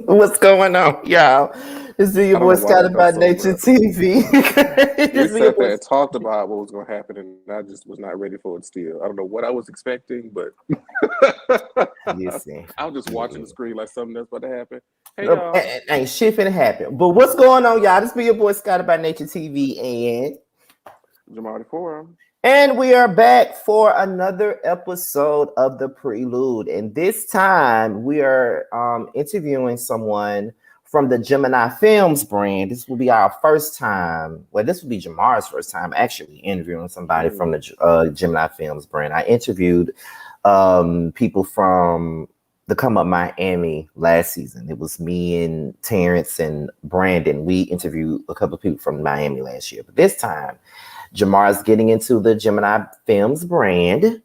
What's going on, y'all? This is your I don't boy know why Scotty that felt by so Nature abrupt. TV. We This is your sat boy. there and talked about what was going to happen, and I just was not ready for it still. I don't know what I was expecting, but Listen, I was just watching yeah. the screen like something that's about to happen. Hey, y'all. Ain't shit finna happen. But what's going on, y'all? This be your boy Scotty by Nature TV, Jamar Forum. and we are back for another episode of the Prelude. And this time we are interviewing someone from the Gemini Films brand. This will be our first time. Well, this will be Jamar's first time actually interviewing somebody from the Gemini Films brand. I interviewed people from the Come Up Miami last season. It was me and Terrence and Brandon. We interviewed a couple of people from Miami last year. But this time, Jamar is getting into the Gemini Films brand.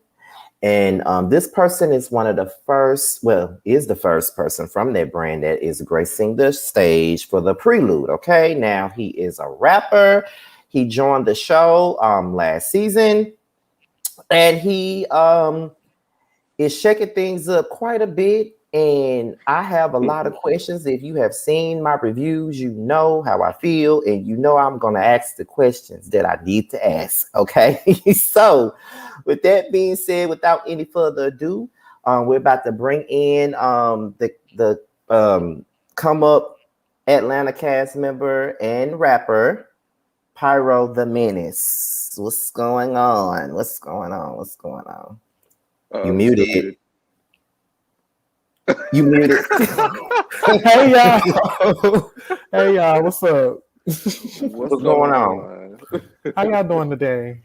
And this person is one of the first, well, is the first person from that brand that is gracing the stage for the Prelude. Okay, now he is a rapper. He joined the show last season, and he is shaking things up quite a bit. And I have a lot of questions. If you have seen my reviews, you know how I feel, and you know I'm going to ask the questions that I need to ask. Okay. So, with that being said, without any further ado, we're about to bring in the Come Up Atlanta cast member and rapper Pyro the Menace. What's going on? What's going on? What's going on? You muted. You muted. Hey y'all. Hey y'all, what's up? What's going on? How y'all doing today?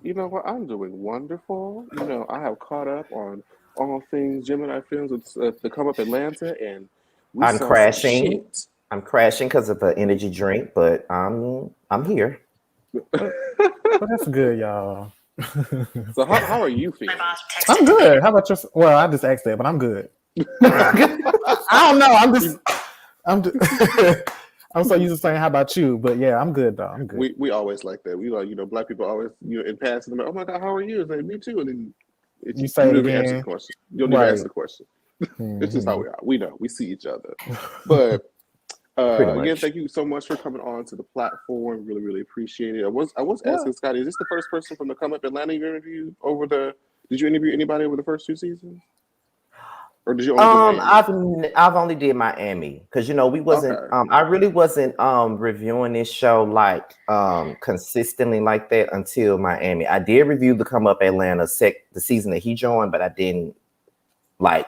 You know what? I'm doing wonderful. You know, I have caught up on all things Gemini Films with the Come Up Atlanta, and we I'm saw some crashing. shit. I'm crashing because of an energy drink, but I'm here. Well, that's good, y'all. So how are you feeling? I'm good. How about you? Well, I just asked that, but I'm good. I don't know. I'm so used to saying how about you, but yeah, I'm good though. I'm good. We always like that. We like, black people always, in passing them, oh my God, how are you? It's like, me too. And then You say you it never answer the again. question. You don't even ask the question. It's just how we are. We know. We see each other. But again, thank you so much for coming on to the platform. Really, really appreciate it. I was asking Scotty, is this the first person from the Come Up Atlanta you interviewed did you interview anybody over the first 2 seasons? Or did you only do Miami? I've only did Miami because we wasn't I really wasn't reviewing this show like consistently like that until Miami. I did review the Come Up Atlanta the season that he joined, but I didn't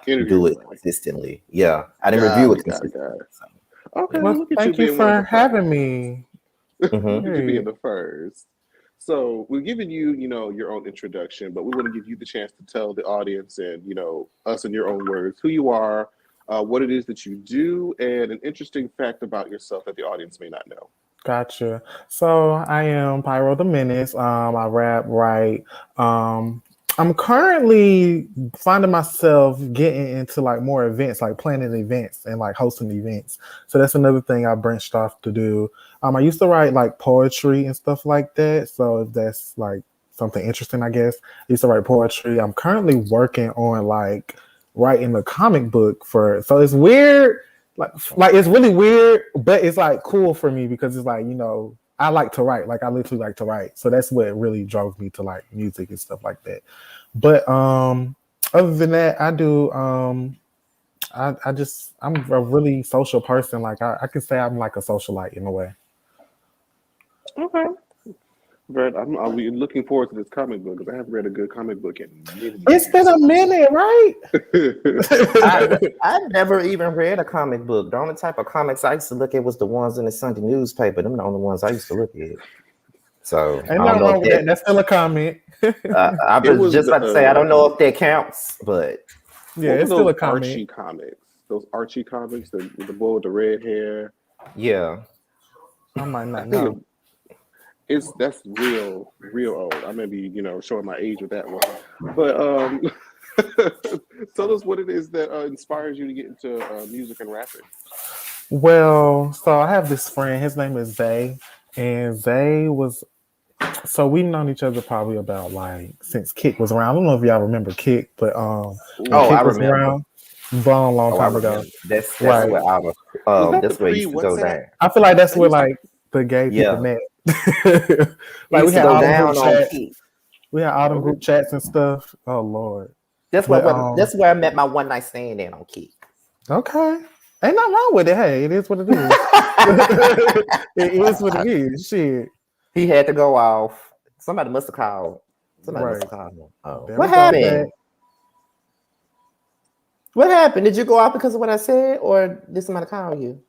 do it consistently. Yeah, I didn't review it consistently. Okay, well, look at thank you you for having me. Look at you being the first. So we're giving you, your own introduction, but we want to give you the chance to tell the audience and, us in your own words, who you are, what it is that you do, and an interesting fact about yourself that the audience may not know. Gotcha. So I am Pyro the Menace. I rap, write. I'm currently finding myself getting into like more events, like planning events and like hosting events. So that's another thing I branched off to do. I used to write like poetry and stuff like that. So if that's like something interesting, I guess. I used to write poetry. I'm currently working on like writing a comic book so it's weird. Like it's really weird, but it's like cool for me because it's like, I like to write. Like I literally like to write. So that's what really drove me to like music and stuff like that. But other than that, I do I'm a really social person. Like I can say I'm like a socialite in a way. Okay. But I'll be looking forward to this comic book because I haven't read a good comic book in many It's been a minute, right? I never even read a comic book. The only type of comics I used to look at was the ones in the Sunday newspaper. Them the only ones I used to look at. So ain't nothing wrong with that. That's still a comment. I was just about to say I don't know if that counts, but yeah, it's still a comment. Archie comics. Those Archie comics, the boy with the red hair. Yeah, I might not know. That's real old. I may be, showing my age with that one. But tell us what it is that inspires you to get into music and rapping. Well, so I have this friend. His name is Zay, and Zay so we've known each other probably about like since Kick was around. I don't know if y'all remember Kick, but I remember. long Oh, I time ago. remember. That's Right. where I Was was. that That's the where it used to go pre-WhatsApp? down. I feel like that's where like the gay people Yeah, met. it Like we used to had go all them group down on chats. Key. We had all them Oh, group chats and stuff. Oh Lord. That's But where I met my one night stand in on Key. okay. Ain't nothing wrong with it. Hey, it is what it is. It is what it is. Shit. He had to go off. Somebody must have called. Somebody must Right. have called him. Oh, There what we go. happened? What happened? Did you go off because of what I said, or did somebody call you?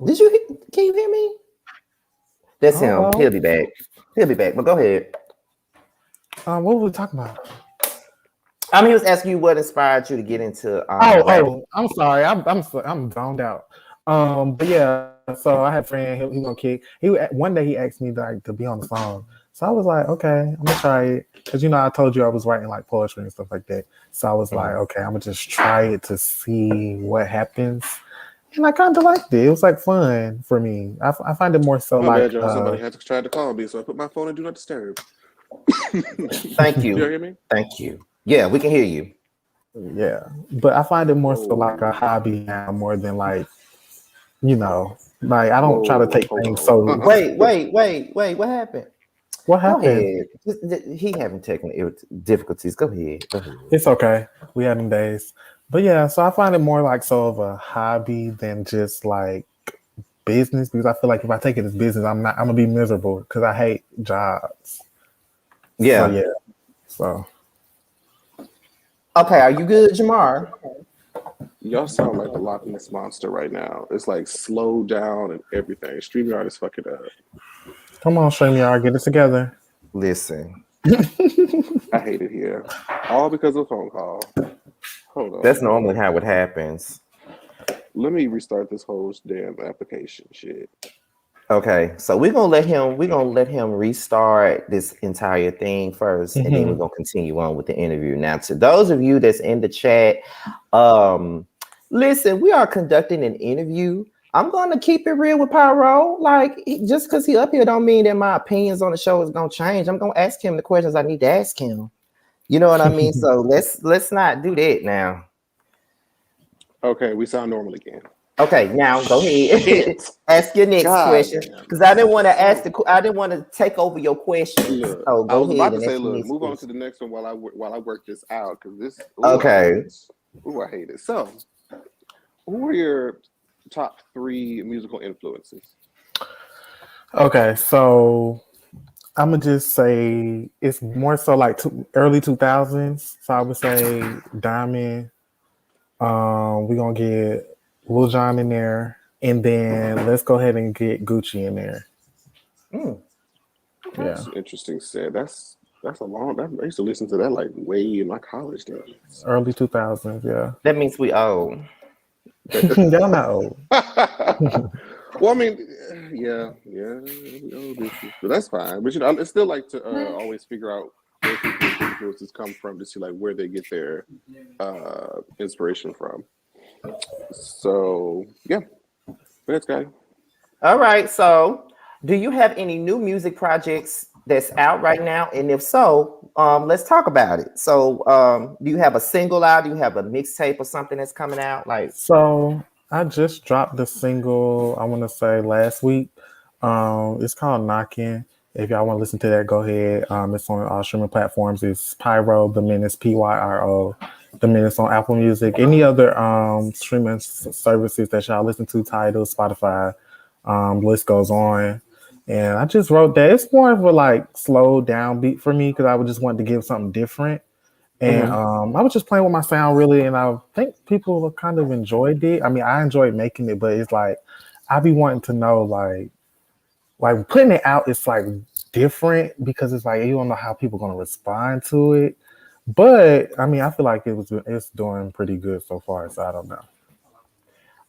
Did you? Can you hear me? That's him. Hello. He'll be back. He'll be back. But go ahead. What were we talking about? He was asking you what inspired you to get into rap. I'm sorry. I'm zoned out. But yeah. So I had a friend. He gonna kick. One day he asked me like to be on the song. So I was like, okay, I'm gonna try it because I told you I was writing like poetry and stuff like that. So I was like, okay, I'm gonna just try it to see what happens. And I kind of liked it. It was like fun for me. I find it more so my like bad, y'all. Somebody had to try to call me, so I put my phone in Do Not Disturb. Thank you. You hear me? Thank you. Yeah, we can hear you. yeah. But I find it more so like a hobby now more than like like I don't try to take things so. Wait. What happened? What Go happened? ahead. He having technical difficulties. Go ahead. It's okay. We had them days. But yeah, so I find it more like so of a hobby than just like business because I feel like if I take it as business, I'm gonna be miserable because I hate jobs. Yeah. So okay, are you good, Jamar? Y'all sound like the Loch Ness Monster right now. It's like slowed down and everything. StreamYard is fucking up. come on, StreamYard, get it together. Listen. I hate it here. All because of a phone call. Hold on. That's normally how it happens. Let me restart this whole damn application shit. Okay, so we're gonna let him restart this entire thing 1st, and then we're gonna continue on with the interview. Now, to those of you that's in the chat, listen, we are conducting an interview. I'm gonna keep it real with Pyro. Like, just because he up here don't mean that my opinions on the show is gonna change. I'm gonna ask him the questions I need to ask him. You know what I mean? So let's not do that now. Okay, we sound normal again. Okay, now go ahead. Ask your next question because I didn't want to I didn't want to take over your question. Look, So I was about to and say, ask look, move question. on to the next one while I work this out because this. Okay. I hate it. So, who are your top 3 musical influences? Okay, so I'm gonna just say it's more so like early 2000s. So I would say Diamond. We're gonna get Lil Jon in there, and then let's go ahead and get Gucci in there. That's interesting. Said that's a long. I used to listen to that like way in my college days. Early 2000s, yeah. That means we old. Y'all not old. Well, I mean, yeah, but that's fine. But I still like to always figure out where people's influences come from to see like where they get their inspiration from. So yeah, that's Scotty. All right. So, do you have any new music projects that's out right now? And if so, let's talk about it. So, do you have a single out? Do you have a mixtape or something that's coming out? So I just dropped the single, I want to say last week. It's called Knockin'. If y'all want to listen to that, go ahead. It's on all streaming platforms. It's Pyro, the Menace, Pyro, the Menace on Apple Music. Any other streaming services that y'all listen to, Tidal, Spotify, list goes on. And I just wrote that. It's more of a like slow down beat for me because I would just want to give something different. And I was just playing with my sound really, and I think people kind of enjoyed it. I mean, I enjoyed making it, but it's like I be wanting to know like putting it out. It's like different because it's like you don't know how people are gonna respond to it. But I mean, I feel like it's doing pretty good so far. So I don't know.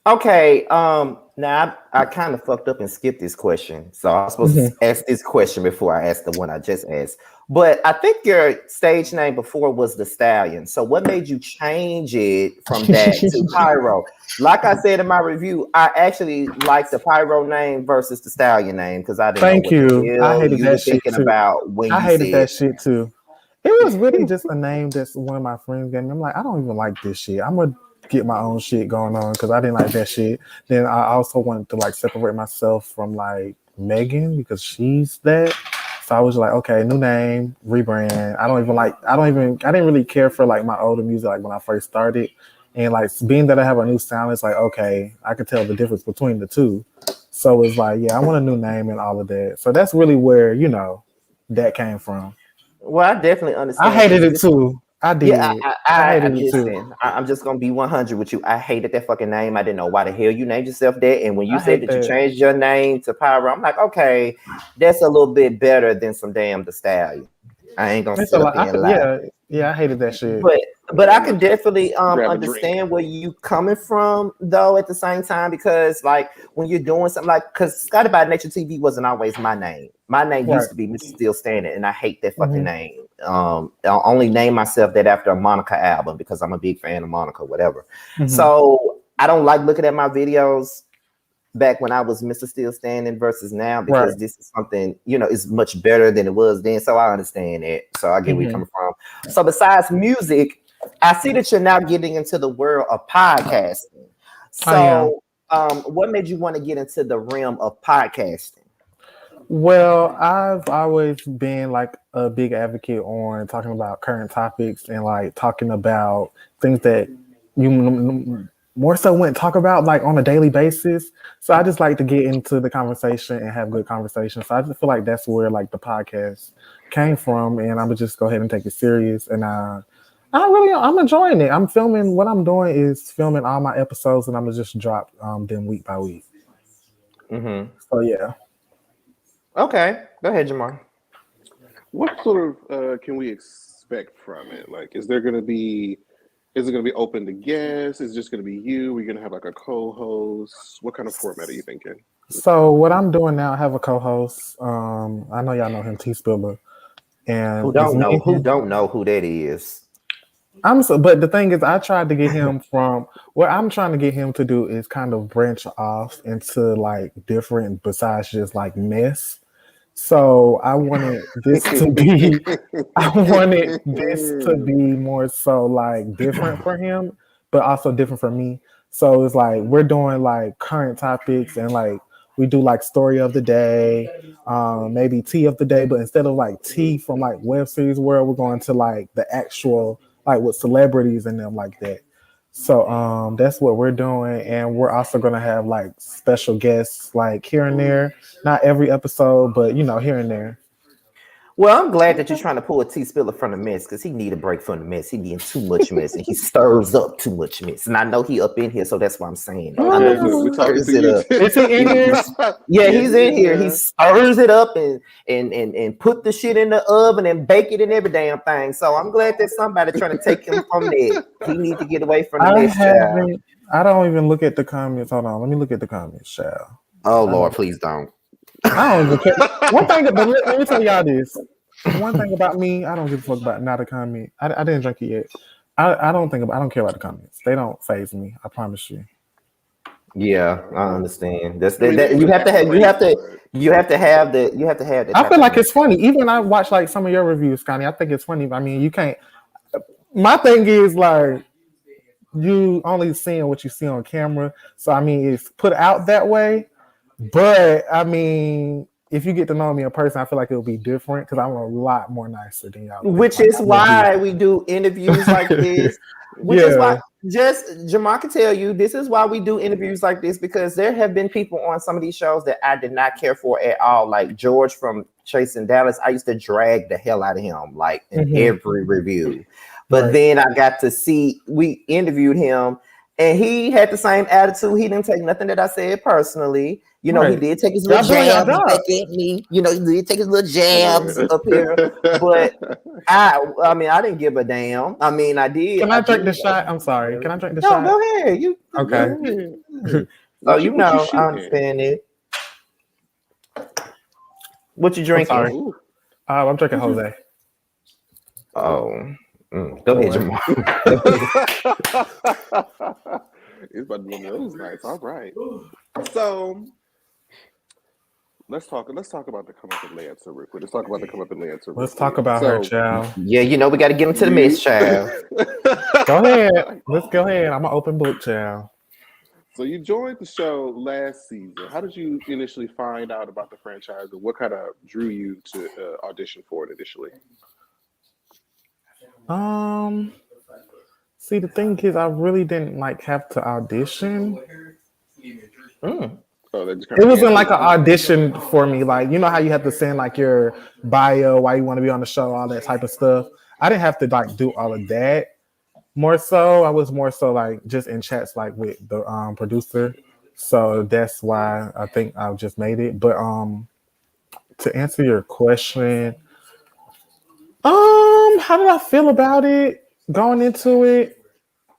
Okay. Now I kind of fucked up and skipped this question. So I was supposed to ask this question before I asked the one I just asked. But I think your stage name before was The Stallion. So what made you change it from that to Pyro? Like I said in my review, I actually like the Pyro name versus the Stallion name because I didn't know what the hell I hated you that were shit thinking too. about when I you hated said that shit too. It was really just a name that's one of my friends gave me. I'm like, I don't even like this shit. I'm gonna get my own shit going on because I didn't like that shit. Then I also wanted to like separate myself from like Megan because she's that. So I was like, okay, new name, rebrand. I didn't really care for like my older music like when I first started. And like being that I have a new sound, it's like, okay, I could tell the difference between the two. So it's like, yeah, I want a new name and all of that. So that's really where, that came from. Well, I definitely understand. I hated it too. I did. Yeah, I hated it too. listen. I'm just gonna be 100 with you. I hated that fucking name. I didn't know why the hell you named yourself that. And when you I said hate that you that. changed your name to Pyro, I'm like, okay, that's a little bit better than some damn the Stallion. I ain't gonna It's sit a up lot. here and lie. Yeah, I hated that shit. But I can definitely Grab a understand where you coming from though at the same time, because like when you're doing something like, because Scotty by Nature TV wasn't always my name. My name used to be Mr. Still Standing, and I hate that fucking name. I'll only name myself that after a Monica album because I'm a big fan of Monica, whatever. So I don't like looking at my videos back when I was Mr. Still Standing versus now, because this is something, is much better than it was then. So I understand it. So I get where you're coming from. So besides music, I see that you're now getting into the world of podcasting. So what made you want to get into the realm of podcasting? Well, I've always been like a big advocate on talking about current topics and like talking about things that you more so wouldn't talk about like on a daily basis. So I just like to get into the conversation and have good conversations. So I just feel like that's where like the podcast came from, and I'm gonna just go ahead and take it serious. And I'm enjoying it. I'm filming. What I'm doing is filming all my episodes, and I'm gonna just drop them week by week. So yeah. Okay, go ahead, Jamar. What sort of can we expect from it? Like, is it going to be open to guests? Is it just going to be you? Are you going to have like a co-host? What kind of format are you thinking? So what I'm doing now, I have a co-host. I know y'all know him, T Spiller. And who don't know who that is? But the thing is, I tried to get him from what I'm trying to get him to do is kind of branch off into like different besides just like mess. So I wanted this to be more so like different for him, but also different for me. So it's like we're doing like current topics and like we do like story of the day, maybe tea of the day, but instead of like tea from like web series world, we're going to like the actual like with celebrities and them like that. So that's what we're doing, and we're also gonna have like special guests like here and there. Not every episode, but here and there. Well, I'm glad that you're trying to pull a T Spiller from the mess, because he need a break from the mess. He need too much mess, and he stirs up too much mess. And I know he up in here, so that's why I'm saying. Okay, we're talking to you. Is he in here? Yeah, he's in here. He stirs it up and put the shit in the oven and bake it and every damn thing. So I'm glad that somebody trying to take him from there. He need to get away from the mess, child. I don't even look at the comments. Hold on, let me look at the comments, child. Oh Lord, please don't. I don't even care. One thing, but let me tell y'all this. One thing about me, I don't give a fuck about not a comment. I didn't drink it yet. I don't care about the comments. They don't faze me. I promise you. Yeah, I understand. That's that you have to have that. I feel like it's funny. Even when I watch like some of your reviews, Scotty, I think it's funny. I mean, you can't. My thing is like you only seeing what you see on camera. So I mean, it's put out that way. But I mean, if you get to know me in person, I feel like it'll be different because I'm a lot more nicer than y'all. Which is why we do interviews like this. Which is why Jamar can tell you this is why we do interviews like this, because there have been people on some of these shows that I did not care for at all. Like George from Chasing Dallas, I used to drag the hell out of him like in every review. But then I got to see, we interviewed him and he had the same attitude. He didn't take nothing that I said personally. He did take his little jabs back at me. He did take his little jabs up here. But I mean, I didn't give a damn. I mean, I did. Can I drink the shot? I'm sorry. Can I drink the shot? No, go ahead. You okay? So I understand it. What you drinking? I'm drinking Jose. Oh, go ahead, Jamar. It's about to be one of those nights. All right. So let's talk about the comeuppance Lancer real quick. Let's talk about the comeuppance Lancer. Let's talk about her, child. Yeah, you know we got to get into the mess, child. Go ahead. Let's go ahead. I'm an open book, child. So you joined the show last season. How did you initially find out about the franchise, and what kind of drew you to audition for it initially? See, the thing is, I really didn't have to audition. Mm. Oh, it wasn't like an audition for me. Like, you know how you have to send your bio, why you want to be on the show, all that type of stuff. I didn't have to do all of that. More so, I was more so just in chats with the producer. So that's why I think I just made it. But to answer your question, how did I feel about it going into it?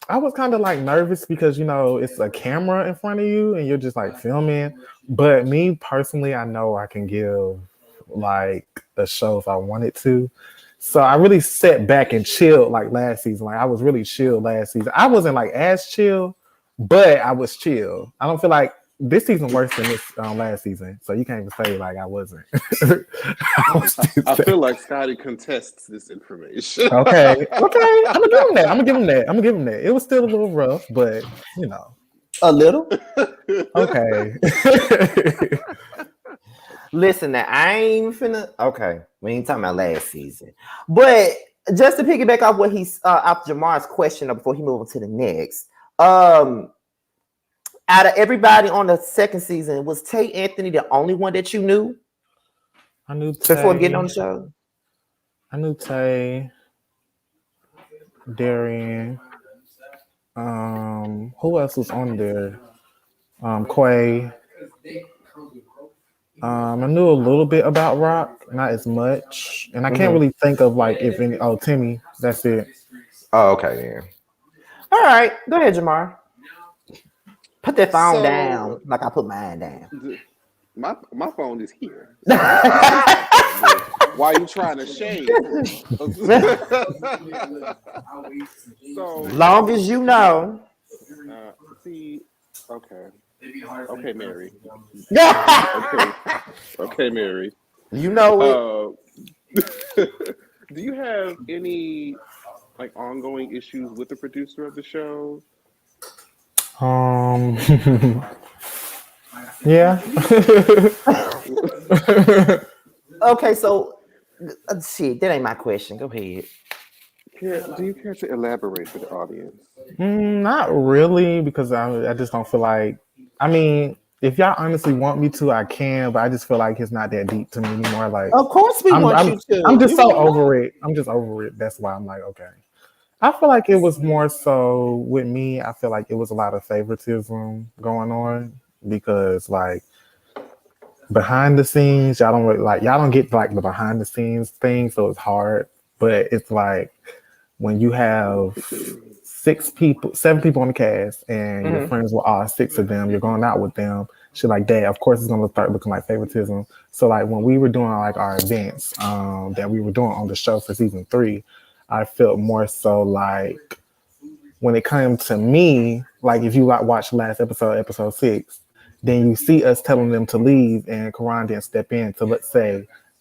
I was kind of nervous because it's a camera in front of you and you're just filming. But me personally, I know I can give a show if I wanted to. So I really sat back and chilled last season. I was really chill last season. I wasn't as chill, but I was chill. I don't feel like this season worse than this last season. So you can't even say I wasn't. I feel like Scotty contests this information. Okay. I'm gonna give him that. It was still a little rough, but a little. Okay. Listen, now I ain't finna. Okay, we ain't talking about last season, but just to piggyback off what he's off Jamar's question before he moves on to the next. Out of everybody on the second season, was Tay Anthony the only one that you knew? I knew Tay, before getting on the show. I knew Tay, Darian. Who else was on there? Quay. I knew a little bit about Rock, not as much, and I can't really think of if any. Oh, Timmy, that's it. Oh, okay, yeah. All right, go ahead, Jamar. Put that phone down like I put mine down. My phone is here. Why are you trying to shade? So long as you know. Okay, Mary. Okay, Mary. You know it. Do you have any ongoing issues with the producer of the show? Yeah. Okay, so shit, that ain't my question. Go ahead. Do you care to elaborate for the audience? Not really, because I just don't feel like. I mean, if y'all honestly want me to, I can, but I just feel like it's not that deep to me anymore. Of course we want you to. I'm just over it. I'm just over it. That's why I'm okay. I feel like it was more so with me. I feel like it was a lot of favoritism going on because behind the scenes, y'all don't really, y'all don't get the behind the scenes thing, so it's hard. But it's when you have 7 people on the cast, and you're friends with all 6 of them, you're going out with them, shit like that. Of course, it's gonna start looking like favoritism. So when we were doing our events that we were doing on the show for season 3, I felt more so when it came to me, if you watch last episode 6, then you see us telling them to leave and Karan didn't step in to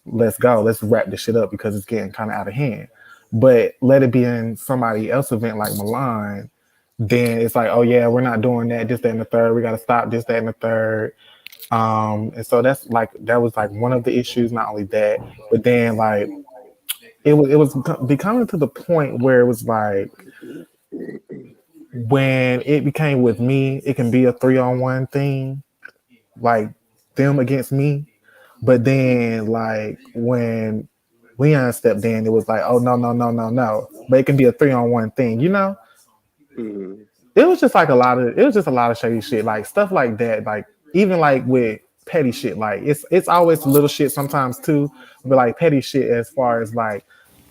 let's go, let's wrap this shit up because it's getting kind of out of hand. But let it be in somebody else's event like Milan, then it's oh yeah, we're not doing that, this, that, and the third. We got to stop this, that, and the third. And so that's that was one of the issues. Not only that, but then it was becoming to the point where it was when it became with me, it can be a 3-on-1 thing, them against me. But then when Leon stepped in, it was oh no. But it can be a 3-on-1 thing, Mm-hmm. It was just a lot of shady shit, stuff like that, even with petty shit. It's always little shit sometimes too, but petty shit as far as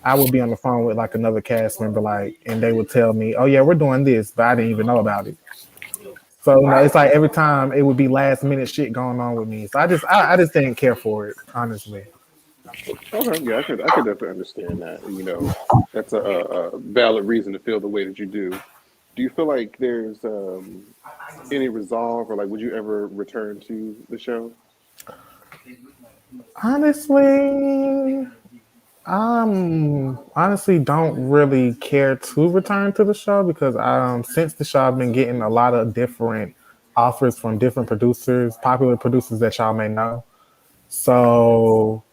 I would be on the phone with another cast member, and they would tell me, oh yeah, we're doing this, but I didn't even know about it. So it's every time it would be last minute shit going on with me. So I just didn't care for it, honestly. Okay, yeah, I could definitely understand that. That's a valid reason to feel the way that you do. Do you feel like there's any resolve, or would you ever return to the show? Honestly, honestly don't really care to return to the show because since the show I've been getting a lot of different offers from different producers, popular producers that y'all may know. So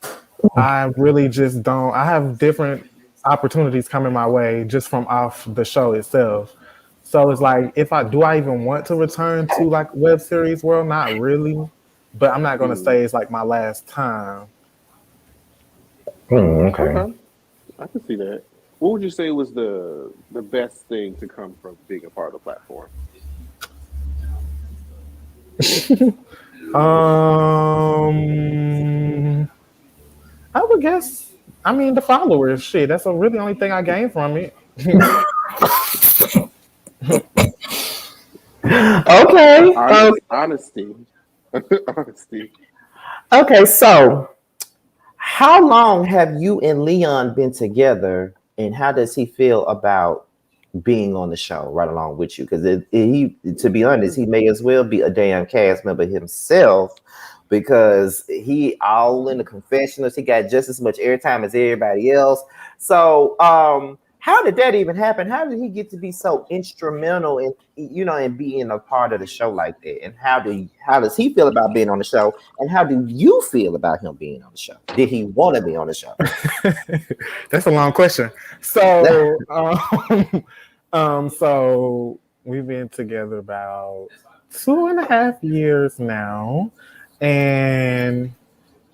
I really just don't. I have different opportunities coming my way just from off the show itself. So it's like, if I even want to return to like web series world, not really, but I'm not gonna say it's like my last time. Okay. Okay, I can see that. What would you say was the best thing to come from being a part of the platform? Um, I would guess. I mean, the followers. Shit, that's the really only thing I gained from it. Okay. Honesty, honesty. Okay. So, how long have you and Leon been together, and how does he feel about being on the show right along with you? Because he, to be honest, he may as well be a damn cast member himself because he all in the confessionals. He got just as much airtime as everybody else. So, how did that even happen? How did he get to be so instrumental in in being a part of the show like that? And how does he feel about being on the show? And how do you feel about him being on the show? Did he want to be on the show? That's a long question. So, so we've been together about 2.5 years now, and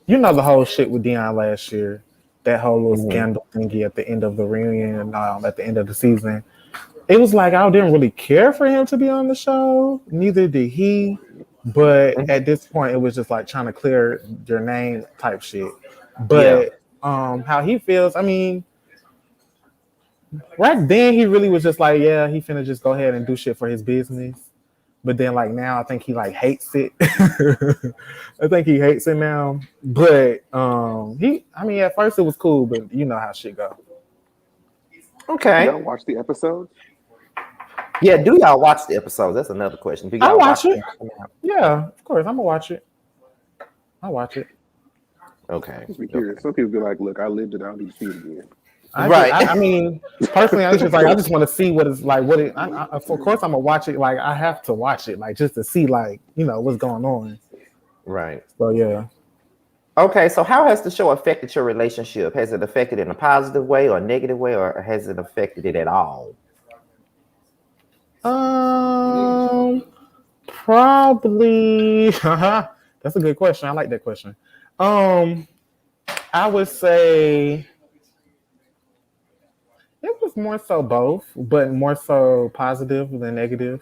you know the whole shit with Dion last year, that whole little scandal thingy at the end of the reunion, at the end of the season. It was like I didn't really care for him to be on the show. Neither did he. But at this point, it was just like trying to clear your name type shit. But how he feels, I mean, right then he really was just like, yeah, he finna just go ahead and do shit for his business. But then like now I think he like hates it. I think he hates it now. But I mean at first it was cool, but you know how shit go. Okay. Y'all watch the episodes? Yeah, do y'all watch the episodes? That's another question. Do I y'all watch it. them? Yeah, of course. I'm gonna watch it. I watch it. Okay. Just be curious. Some people be like, "Look, I lived it. I don't need to see it again." I mean, personally, I just want to see what it's like. Of course, I'm gonna watch it. Like, I have to watch it, like, just to see, like, what's going on. Right. So yeah. Okay, so how has the show affected your relationship? Has it affected in a positive way or a negative way, or has it affected it at all? Probably. That's a good question. I like that question. I would say it was more so both, but more so positive than negative.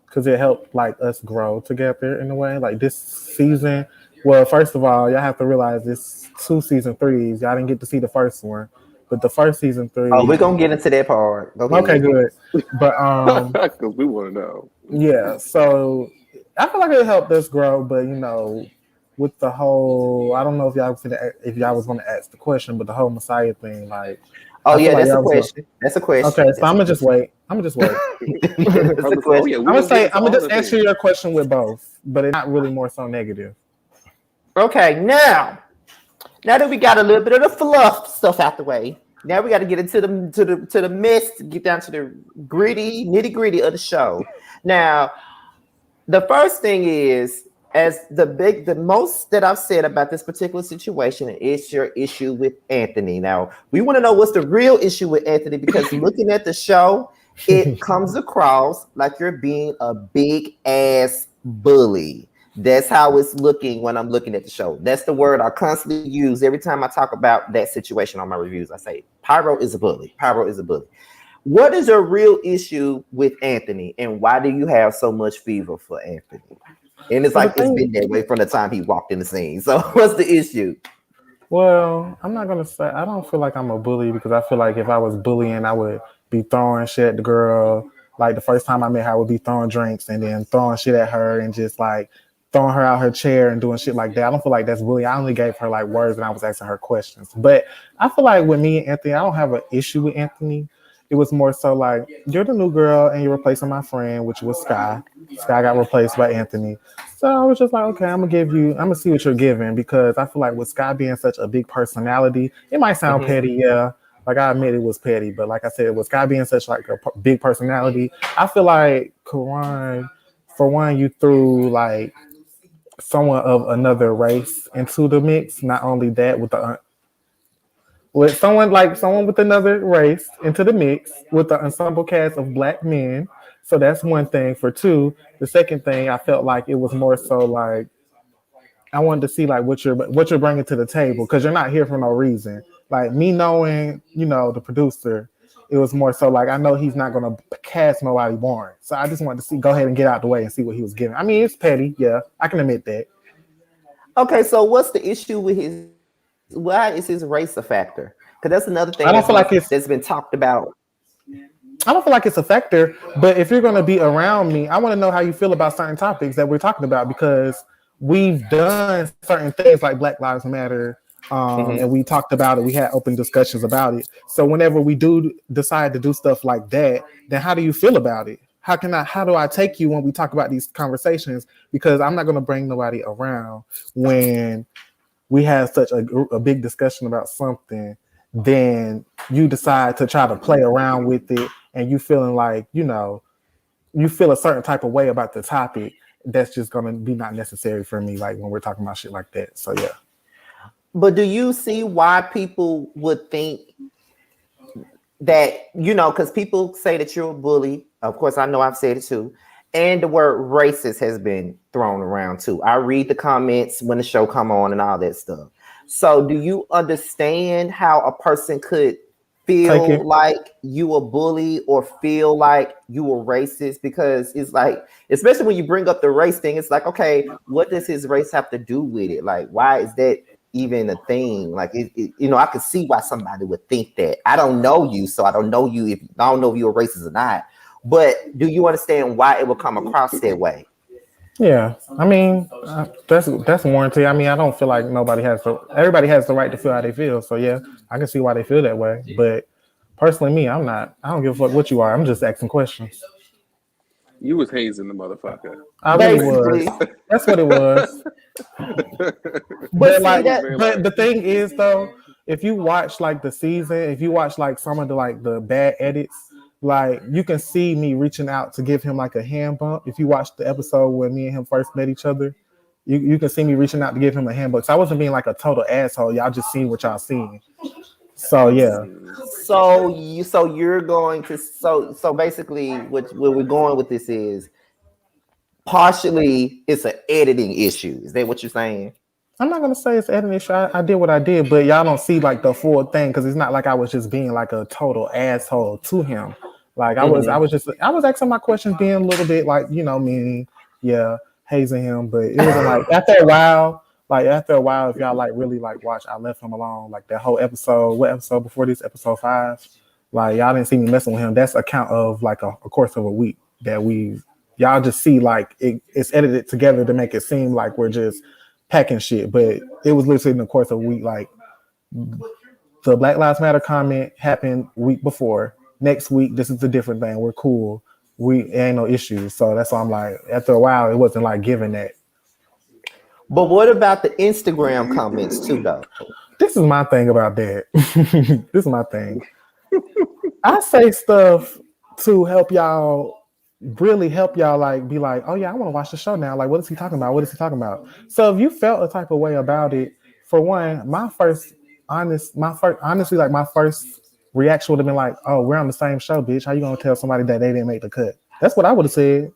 Because it helped like us grow together in a way. Like this season, well, first of all, y'all have to realize this 2 season 3s. Y'all didn't get to see the first one, but the first season 3. Oh, we're gonna get into that part. Okay, good. But because we want to know. Yeah, so I feel like it helped us grow, but with the whole, I don't know if y'all was gonna ask the question, but the whole Messiah thing, like. Oh yeah, that's a question. That's a question. Okay, so I'm gonna just wait. That's a question. I'm gonna just answer your question with both, but it's not really more so negative. Okay, now that we got a little bit of the fluff stuff out the way, now we got to get into the mess, to get down to the nitty gritty of the show. Now, the first thing is, as the most that I've said about this particular situation is your issue with Anthony. Now, we want to know what's the real issue with Anthony, because looking at the show, it comes across like you're being a big ass bully. That's how it's looking when I'm looking at the show. That's the word I constantly use every time I talk about that situation on my reviews. I say, Pyro is a bully. Pyro is a bully. What is your real issue with Anthony, and why do you have so much fever for Anthony? And it's like it's been that way from the time he walked in the scene. So what's the issue? Well, I'm not gonna say I don't feel like I'm a bully, because I feel like if I was bullying, I would be throwing shit at the girl. Like the first time I met her, I would be throwing drinks and then throwing shit at her and just like throwing her out her chair and doing shit like that. I don't feel like that's bullying. I only gave her like words and I was asking her questions. But I feel like with me and Anthony, I don't have an issue with Anthony. It was more so like, you're the new girl and you're replacing my friend, which was Skye. Skye got replaced by Anthony. So I was just like, okay, I'm gonna see what you're giving, because I feel like with Skye being such a big personality, it might sound petty, yeah. Like I admit it was petty, but like I said, with Skye being such like a big personality, I feel like Karan, for one, you threw like someone of another race into the mix. Not only that, with someone with another race into the mix with the ensemble cast of black men. So that's one thing. For two, the second thing, I felt like it was more so like I wanted to see like what you're bringing to the table, because you're not here for no reason. Like me knowing, the producer, it was more so like I know he's not gonna cast nobody boring. So I just wanted to go ahead and get out the way and see what he was giving. I mean, it's petty, yeah, I can admit that. Okay, so what's the issue with his? Why is his race a factor? Because that's another thing that's been talked about. I don't feel like it's a factor, but if you're going to be around me, I want to know how you feel about certain topics that we're talking about, because we've done certain things like Black Lives Matter, and we talked about it. We had open discussions about it. So whenever we do decide to do stuff like that, then how do you feel about it? How do I take you when we talk about these conversations? Because I'm not going to bring nobody around when we have such a big discussion about something, then you decide to try to play around with it, and you feeling like, you feel a certain type of way about the topic that's just going to be not necessary for me, like when we're talking about shit like that. So, yeah. But do you see why people would think that, because people say that you're a bully. Of course, I know I've said it too. And the word racist has been thrown around too. I read the comments when the show come on and all that stuff. So do you understand how a person could feel like you a bully or feel like you a racist? Because it's like, especially when you bring up the race thing, it's like, okay, what does his race have to do with it? Like, why is that even a thing? Like, I could see why somebody would think that. I don't know you, so I don't know you if you're a racist or not. But do you understand why it will come across that way? Yeah, I mean, that's warranted. I mean, I don't feel like everybody has the right to feel how they feel. So yeah, I can see why they feel that way. But personally, me, I don't give a fuck what you are. I'm just asking questions. You was hazing the motherfucker. I really was. That's what it was. But the thing is, though, if you watch like the season, if you watch like some of the bad edits, like you can see me reaching out to give him like a hand bump. If you watch the episode where me and him first met each other, you can see me reaching out to give him a hand bump. So I wasn't being like a total asshole. Y'all just seen what y'all seen. So yeah. So you're going to so basically where we're going with this is partially it's an editing issue. Is that what you're saying? I'm not gonna say it's an editing issue. I did what I did, but y'all don't see like the full thing, because it's not like I was just being like a total asshole to him. Like I was asking my questions, being a little bit like, meaning, yeah, hazing him. But it wasn't like after a while, if y'all like really like watch, I left him alone. Like that whole episode, what episode before this, episode 5, like y'all didn't see me messing with him. That's a count of like a course of a week that y'all just see like it's edited together to make it seem like we're just packing shit. But it was literally in the course of a week. Like the Black Lives Matter comment happened week before. Next week, this is a different thing. We're cool. Ain't no issues. So that's why I'm like, after a while, it wasn't like giving that. But what about the Instagram comments too, though? This is my thing about that. This is my thing. I say stuff to help y'all, really help y'all, like be like, oh yeah, I want to watch the show now. Like, what is he talking about? What is he talking about? So if you felt a type of way about it, for one, my first reaction would have been like, oh, we're on the same show, bitch. How you gonna tell somebody that they didn't make the cut? That's what I would have said.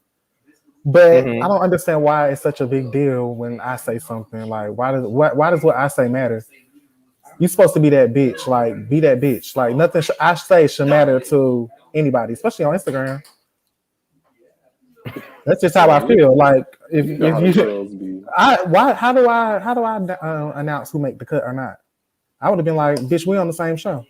But I don't understand why it's such a big deal when I say something. Like, why does what I say matter? You're supposed to be that bitch. Like, be that bitch. Like, nothing I say should matter to anybody, especially on Instagram. That's just how I feel. Like, how do I announce who make the cut or not? I would have been like, bitch, we on the same show.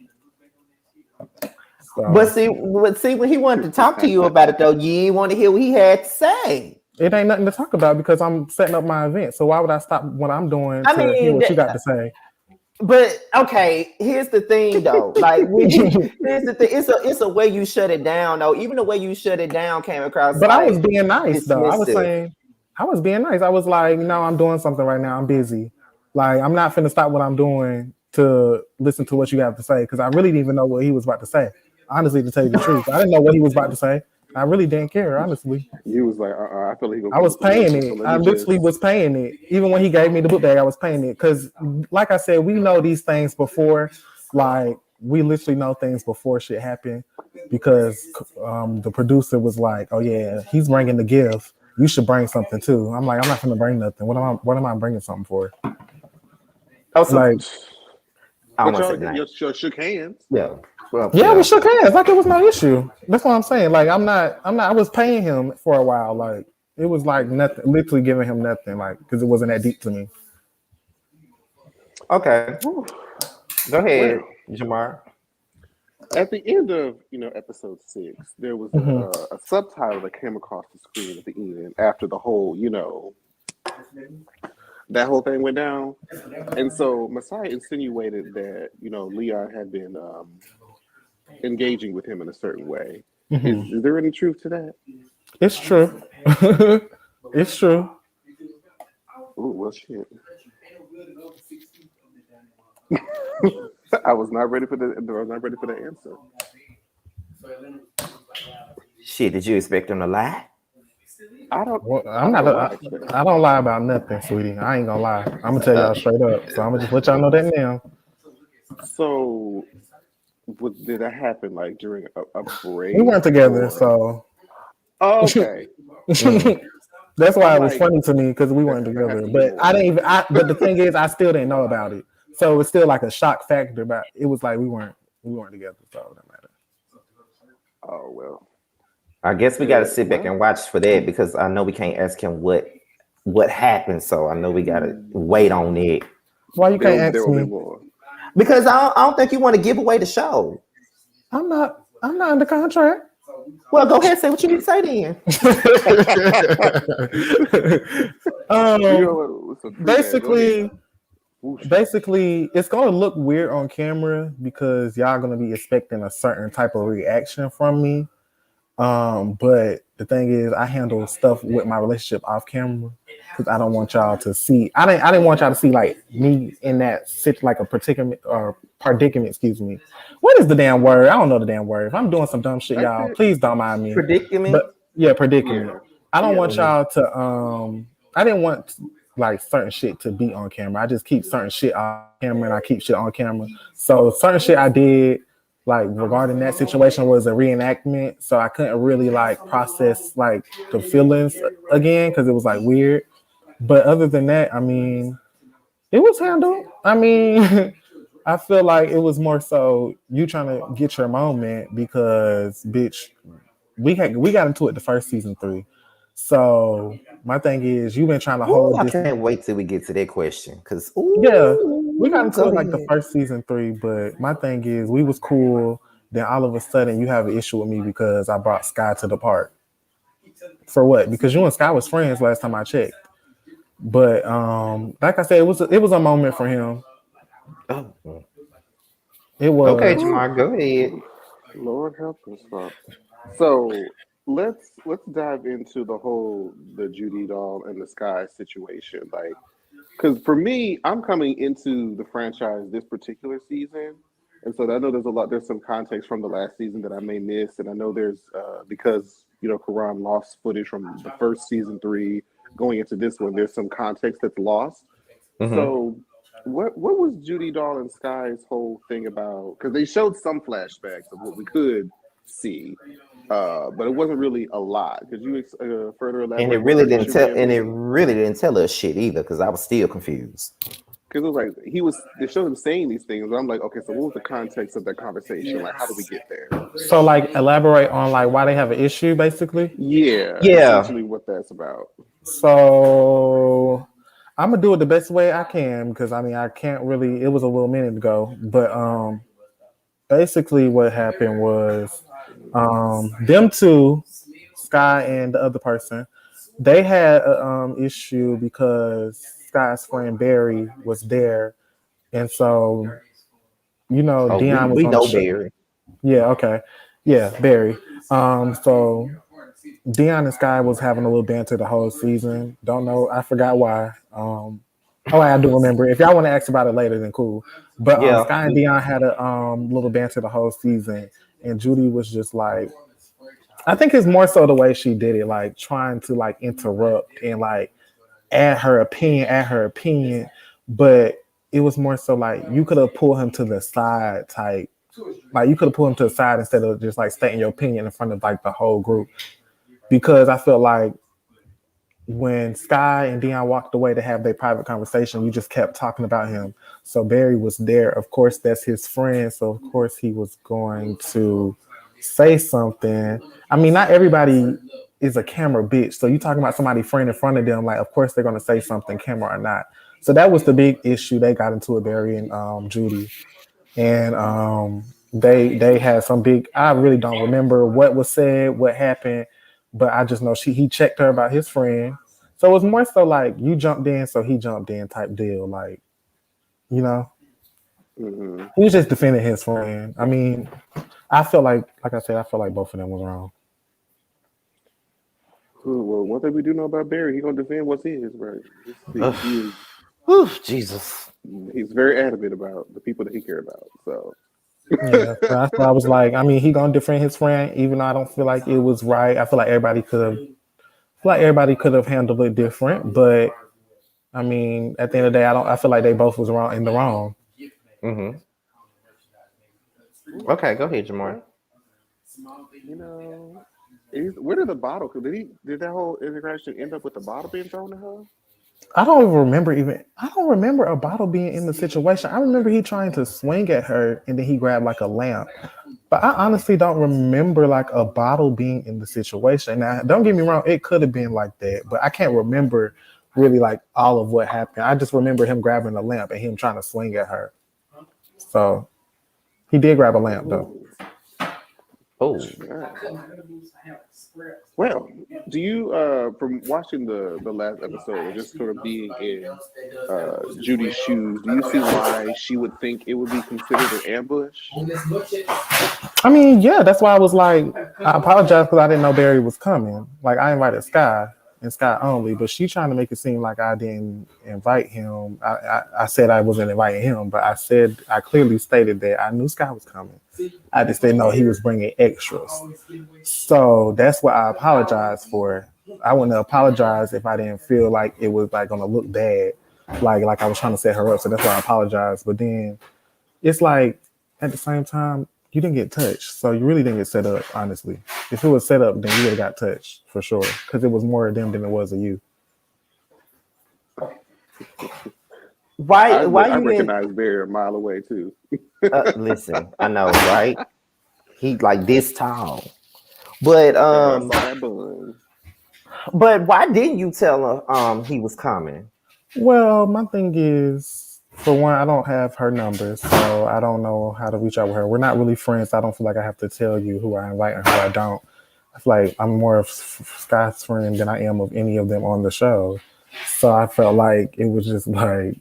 So. But see, when he wanted to talk to you about it, though, you didn't want to hear what he had to say. It ain't nothing to talk about because I'm setting up my event. So why would I stop what I'm doing to hear what you got to say? But okay, here's the thing though. Like here's the thing. It's a way you shut it down though. Even the way you shut it down came across But I was like being nice though. I was dismissive. saying, I was being nice. I was like, no, I'm doing something right now. I'm busy. Like, I'm not finna stop what I'm doing to listen to what you have to say because I really didn't even know what he was about to say. Honestly, to tell you the truth, I didn't know what he was about to say. I really didn't care, honestly. He was like, I feel like he gonna I come was with some paying bullshit. So it. let I me literally just. was paying it. Even when he gave me the book bag, I was paying it. Because, like I said, we know these things before. Like, we literally know things before shit happen. Because the producer was like, oh, yeah, he's bringing the gift. You should bring something, too. I'm like, I'm not going to bring nothing. What am I bringing something for? Oh, so Like, I But almost y'all, said name. y'all shook hands. Yeah. Well, yeah, we yeah. shook hands. Like, it was no issue. That's what I'm saying. Like, I was paying him for a while. Like, it was like nothing, literally giving him nothing. Like, because it wasn't that deep to me. Okay. Whew. Go ahead, Well, Jamar. at the end of episode 6, there was Mm-hmm. a subtitle that came across the screen at the end after the whole that whole thing went down, and so Messiah insinuated that Leon had been engaging with him in a certain way. Mm-hmm. Is there any truth to that? It's true. It's true. Ooh, well, shit. I was not ready for the answer. Shit, did you expect him to lie? I don't. Well, I I'm don't not. know what I expect. I don't lie about nothing, sweetie. I ain't gonna lie. I'm gonna tell y'all straight up. So I'm gonna just let y'all know that now. So, did that happen like during a We break weren't together, or? so Oh, okay. that's why I'm it was like funny to me because we that. weren't That has together. to be But I more. didn't even. But the thing is, I still didn't know about it. So it's still like a shock factor. But it was like we weren't together. So it don't matter. Oh well. I guess we got to Yeah. sit back Well. and watch for that because I know we can't ask him what happened. So I know we got to wait on it Why you can't There ask will be me? more. because I don't think you want to give away the show. I'm not. I'm not under contract. Well, go ahead and say what you need to say then. You know um, what? So free man, go ahead. basically, Whoosh. basically, it's gonna look weird on camera because y'all gonna be expecting a certain type of reaction from me. But the thing is, I handle stuff with my relationship off camera because I don't want y'all to see. I didn't want y'all to see like me in that like a predicament or predicament. Excuse me. What is the damn word? I don't know the damn word. If I'm doing some dumb shit, That's y'all, it. please don't mind me. Predicament. But yeah, predicament. Yeah. I don't Yeah. want y'all to. I didn't want like certain shit to be on camera. I just keep certain shit off camera and I keep shit on camera. So certain shit I did like regarding that situation was a reenactment, so I couldn't really like process like the feelings again because it was like weird. But other than that, I mean, it was handled. I mean, I feel like it was more so you trying to get your moment because bitch, we got into it the first season 3. So my thing is you've been trying to Ooh, hold I this. can't wait till we get to that question because Yeah, we got ooh, into go it like the ahead. first season 3, but my thing is we was cool. Then all of a sudden you have an issue with me because I brought Skye to the park. For what? Because you and Skye was friends last time I checked. But like I said, it was a moment for him. Oh, It okay, was. Whew. Jamar, go ahead. Lord help us, Father. So let's dive into the Judy doll and the Sky situation. Like, because for me, I'm coming into the franchise this particular season, and so I know there's some context from the last season that I may miss, and I know there's because Karan lost footage from the first season 3 going into this one. There's some context that's lost. Mm-hmm. So what was Judy Doll and Sky's whole thing about? Because they showed some flashbacks of what we could see, but it wasn't really a lot. Could you further And it elaborate what really the didn't issue tell, may have and it been? really didn't tell us shit either because I was still confused. Because it was like they showed him saying these things, and I'm like, okay, so what was the context of that conversation? Like, how did we get there? So like elaborate on like why they have an issue basically. Yeah, Yeah. essentially what that's about. So I'm gonna do it the best way I can because I mean I can't really. It was a little minute ago, but basically what happened was them two, Skye and the other person, they had an issue because Sky's friend Barry was there And so, Dion was we on the know show. Barry. Yeah, okay. Yeah, Barry. So Dion and Skye was having a little banter the whole season. Don't know. I forgot why. I do remember. If y'all want to ask about it later, then cool. But Yeah. Skye and Dion had a little banter the whole season, and Judy was just like, I think it's more so the way she did it, like trying to like interrupt and like add her opinion, but it was more so like you could have pulled him to the side type. Like you could have pulled him to the side instead of just like stating your opinion in front of like the whole group. Because I felt like when Skye and Dion walked away to have their private conversation, you just kept talking about him. So Barry was there. Of course, that's his friend. So of course he was going to say something. I mean, not everybody is a camera bitch. So you talking about somebody friend in front of them, like of course they're gonna say something, camera or not. So that was the big issue they got into with Barry and Judy. And they had some big. I really don't remember what was said, what happened, but I just know he checked her about his friend. So it was more so like you jumped in, so he jumped in type deal. Like, he was just defending his friend. I mean, I felt like I said, I felt like both of them was wrong. Well, one thing we do know about Barry, he's gonna defend what's his, right? Jesus. He's very adamant about the people that he cares about. So yeah, so that's why I was like, I mean, he gonna defend his friend, even though I don't feel like it was right. I feel like everybody could have handled it different, but I mean, at the end of the day, I feel like they both was wrong in the wrong. Mm-hmm. Okay, go ahead, Jamar. Where did the bottle? Did that whole interaction end up with the bottle being thrown at her? I don't remember a bottle being in the situation. I remember he trying to swing at her and then he grabbed like a lamp. But I honestly don't remember like a bottle being in the situation. Now, don't get me wrong, it could have been like that, but I can't remember really like all of what happened. I just remember him grabbing a lamp and him trying to swing at her. So he did grab a lamp though. Oh. Well, do you from watching the last episode or just sort of being in Judy's shoes, do you see why she would think it would be considered an ambush? I mean, yeah, that's why I was like, I apologize because I didn't know Barry was coming. Like I invited Skye and Skye only, but she trying to make it seem like I didn't invite him. I said I wasn't inviting him, but I clearly stated that I knew Skye was coming. I just didn't know he was bringing extras. So that's what I apologize for. I wouldn't apologize if I didn't feel like it was like gonna look bad, like I was trying to set her up. So that's why I apologize. But then it's like at the same time, you didn't get touched, so you really didn't get set up. Honestly, if it was set up, then you would have got touched for sure, because it was more of them than it was of you. Why I you recognize Barry a mile away too. listen, I know, right? He like this tall. But but why didn't you tell her he was coming? Well, my thing is, for one, I don't have her number, so I don't know how to reach out with her. We're not really friends. I don't feel like I have to tell you who I invite and who I don't. I feel like I'm more of Scott's friend than I am of any of them on the show. So I felt like it was just like,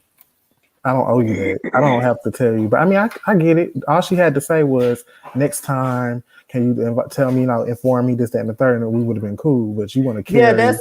I don't owe you that. I don't have to tell you. But I mean, I get it. All she had to say was, next time, can you tell me, inform me this, that, and the third, and we would have been cool. But you want to carry. Yeah,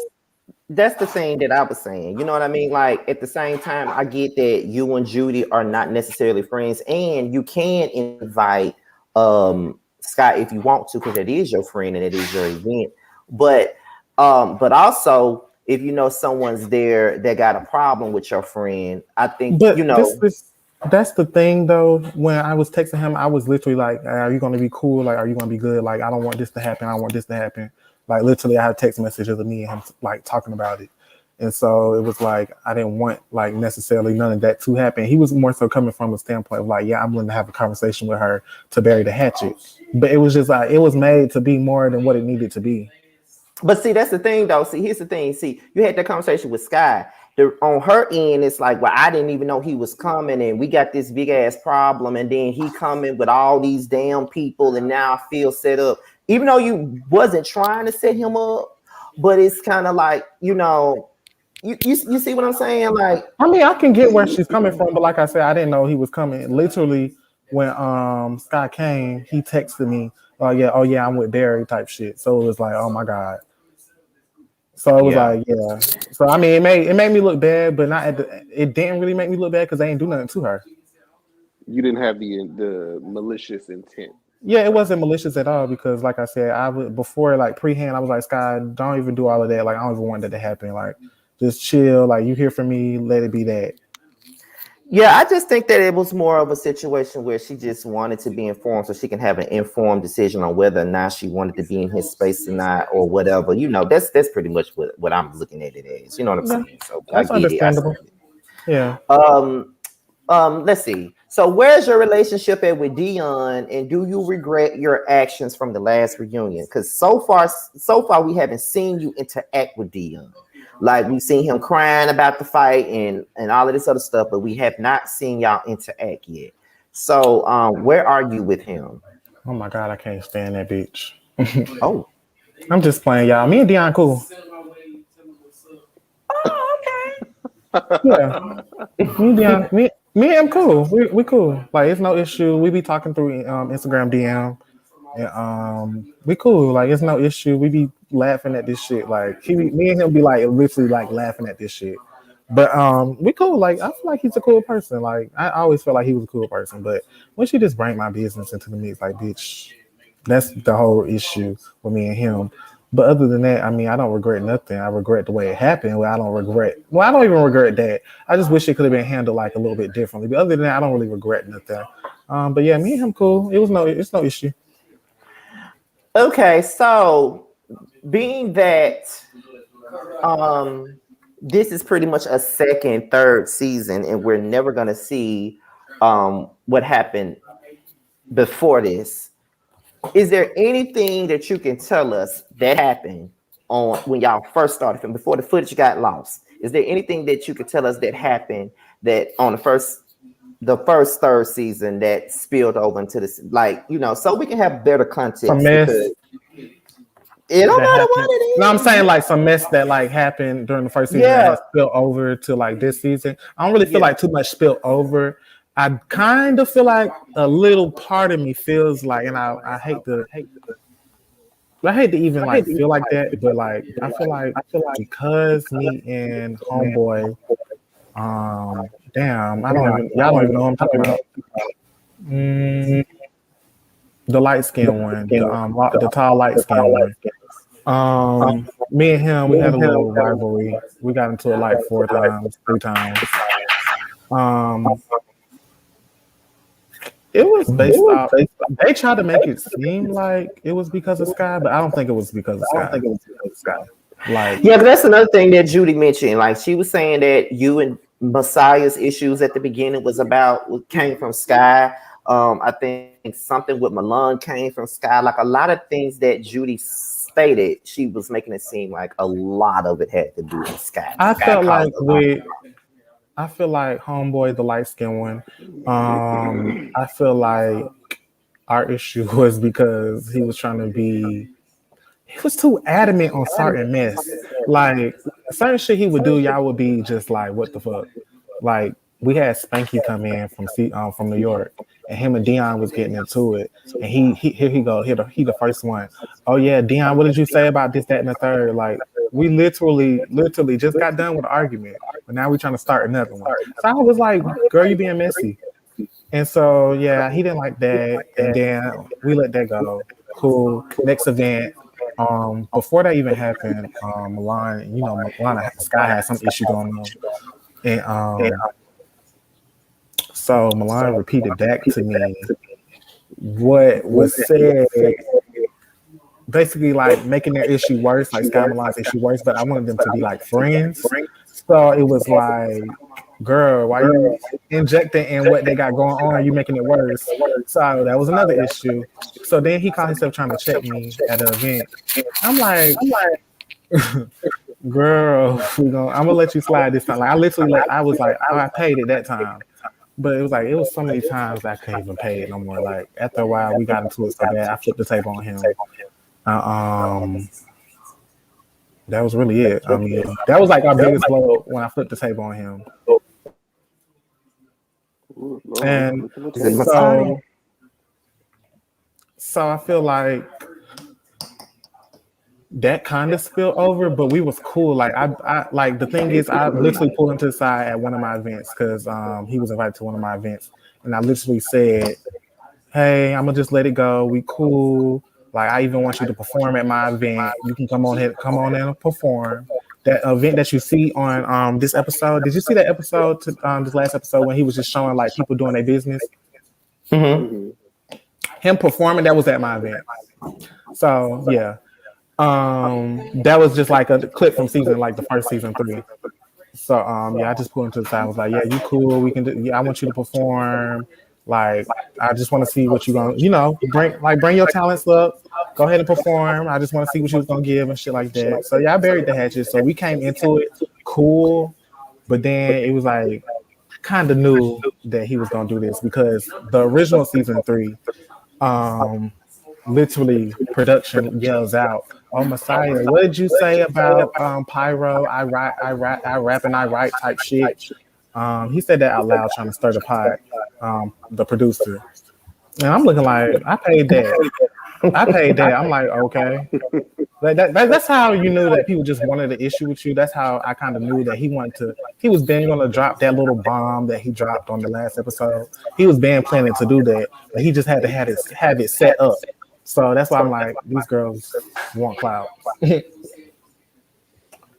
that's the thing that I was saying. You know what I mean? Like at the same time, I get that you and Judy are not necessarily friends, and you can invite Scott if you want to, because it is your friend and it is your event. But also if you know someone's there that got a problem with your friend, I think that's the thing though. When I was texting him, I was literally like, are you gonna be cool? Like, are you gonna be good? Like, I don't want this to happen. I want this to happen. Like literally I had text messages of me and him like talking about it. And so it was like I didn't want like necessarily none of that to happen. He was more so coming from a standpoint of like, yeah, I'm willing to have a conversation with her to bury the hatchet. But it was just like it was made to be more than what it needed to be. But see, that's the thing though. See, here's the thing. See, you had that conversation with Skye. On her end, it's like, well, I didn't even know he was coming, and we got this big ass problem, and then he coming with all these damn people, and now I feel set up. Even though you wasn't trying to set him up, but it's kind of like, you see what I'm saying? Like, I mean, I can get where she's coming from, but like I said, I didn't know he was coming. Literally, when Scott came, he texted me, oh yeah, I'm with Barry type shit. So it was like, oh my God. So it was like, yeah. So I mean, it made me look bad, but not it didn't really make me look bad because they ain't do nothing to her. You didn't have the malicious intent. Yeah, it wasn't malicious at all because, like I said, I would before like pre-hand, I was like, Sky, don't even do all of that. Like, I don't even want that to happen. Like, just chill. Like, you hear from me, let it be that. Yeah, I just think that it was more of a situation where she just wanted to be informed so she can have an informed decision on whether or not she wanted to be in his space or not, or whatever. You know, that's pretty much what I'm looking at it as. You know what I'm saying? So that's understandable. Yeah. Let's see. So where's your relationship at with Dion, and do you regret your actions from the last reunion? Because so far we haven't seen you interact with Dion. Like, we've seen him crying about the fight and all of this other stuff, but we have not seen y'all interact yet. So where are you with him? Oh my God, I can't stand that bitch. Oh, I'm just playing, y'all. Me and Dion cool. oh, okay. Yeah. Me and him cool. We cool. Like, it's no issue. We be talking through Instagram DM. And we cool. Like, it's no issue. We be laughing at this shit. Like, me and him be like literally like laughing at this shit. But we cool. Like, I feel like he's a cool person. Like, I always felt like he was a cool person. But when she just bring my business into the mix, like, bitch, that's the whole issue with me and him. But other than that, I mean, I don't regret nothing. I regret the way it happened. I don't even regret that. I just wish it could have been handled like a little bit differently. But other than that, I don't really regret nothing. But yeah, me and him cool. It's no issue. okay. So being that this is pretty much a second, third season, and we're never gonna see what happened before this. Is there anything that you can tell us that happened on when y'all first started filming, before the footage got lost? Is there anything that you could tell us that happened that on the first third season that spilled over into this, like, you know, so we can have better context? Some mess. It don't matter what it is. No, I'm saying like some mess that like happened during the first season that has spilled over to like this season. I don't really feel like too much spilled over. I kind of feel like a little part of me feels like, and I hate to even like feel like that, but like I feel like because me and homeboy, y'all don't even know what I'm talking about. The light skin one, the tall light skin one. Me and him, we had a little rivalry. We got into it like 3 times. It was based off. They tried to make it seem like it was because of Skye, but I don't think it was because of Skye. Like, yeah, but that's another thing that Judy mentioned. Like, she was saying that you and Messiah's issues at the beginning came from Skye. I think something with Milan came from Skye. Like, a lot of things that Judy stated, she was making it seem like a lot of it had to do with Skye. I feel like homeboy, the light skinned one. I feel like our issue was because he was too adamant on certain mess. Like, certain shit he would do, y'all would be just like, what the fuck? Like, we had Spanky come in from New York, and him and Dion was getting into it. And he the first one. Oh yeah, Dion, what did you say about this, that, and the third? Like, we literally just got done with the argument, but now we're trying to start another one. So I was like, girl, you being messy. And so yeah, he didn't like that, and then we let that go. Cool. Next event. Before that even happened, Milan and Skye had some issue going on, and so Milan repeated back to me what was said, basically like making their issue worse, like Skye and Milan's issue worse, but I wanted them to be like friends. So it was like, girl, why you injecting in what they got going on? You making it worse. So that was another issue. So then he caught himself trying to check me at the event. I'm like, girl, I'm gonna let you slide this time. Like, I was like, I paid it that time. But it was so many times I couldn't even pay it no more. Like, after a while, we got into it so bad, I flipped the table on him. That was really it. I mean, that was like our biggest blow when I flipped the table on him. Ooh, Lord. And Is it Messiah? so I feel like that kind of spilled over, but we was cool. Like I like the thing is, I literally pulled him to the side at one of my events because he was invited to one of my events, and I literally said, "Hey, I'm gonna just let it go. We cool. Like I even want you to perform at my event. You can come on in and perform." That event that you see on this episode. Did you see that episode? This last episode when he was just showing like people doing their business. Mm-hmm. Him performing, that was at my event. So yeah. That was just like a clip from the first season 3. So yeah, I just pulled him to the side. I was like, yeah, you cool. We can do. Yeah, I want you to perform. Like, I just want to see what you're gonna, bring your talents up. Go ahead and perform. I just want to see what you was gonna give and shit like that. So yeah, I buried the hatchet. So we came into it cool, but then it was like kind of knew that he was gonna do this because the original season 3, literally production yells out, "Oh Messiah, what did you say about Pyro? I rap and I write type shit." He said that out loud, trying to stir the pot. The producer, and I'm looking like I paid that. I'm like, okay. That's how you knew that people just wanted to issue with you. That's how I kind of knew that he was been going to drop that little bomb that he dropped on the last episode. He was been planning to do that, but he just had to have it set up. So that's why I'm like, these girls want clout.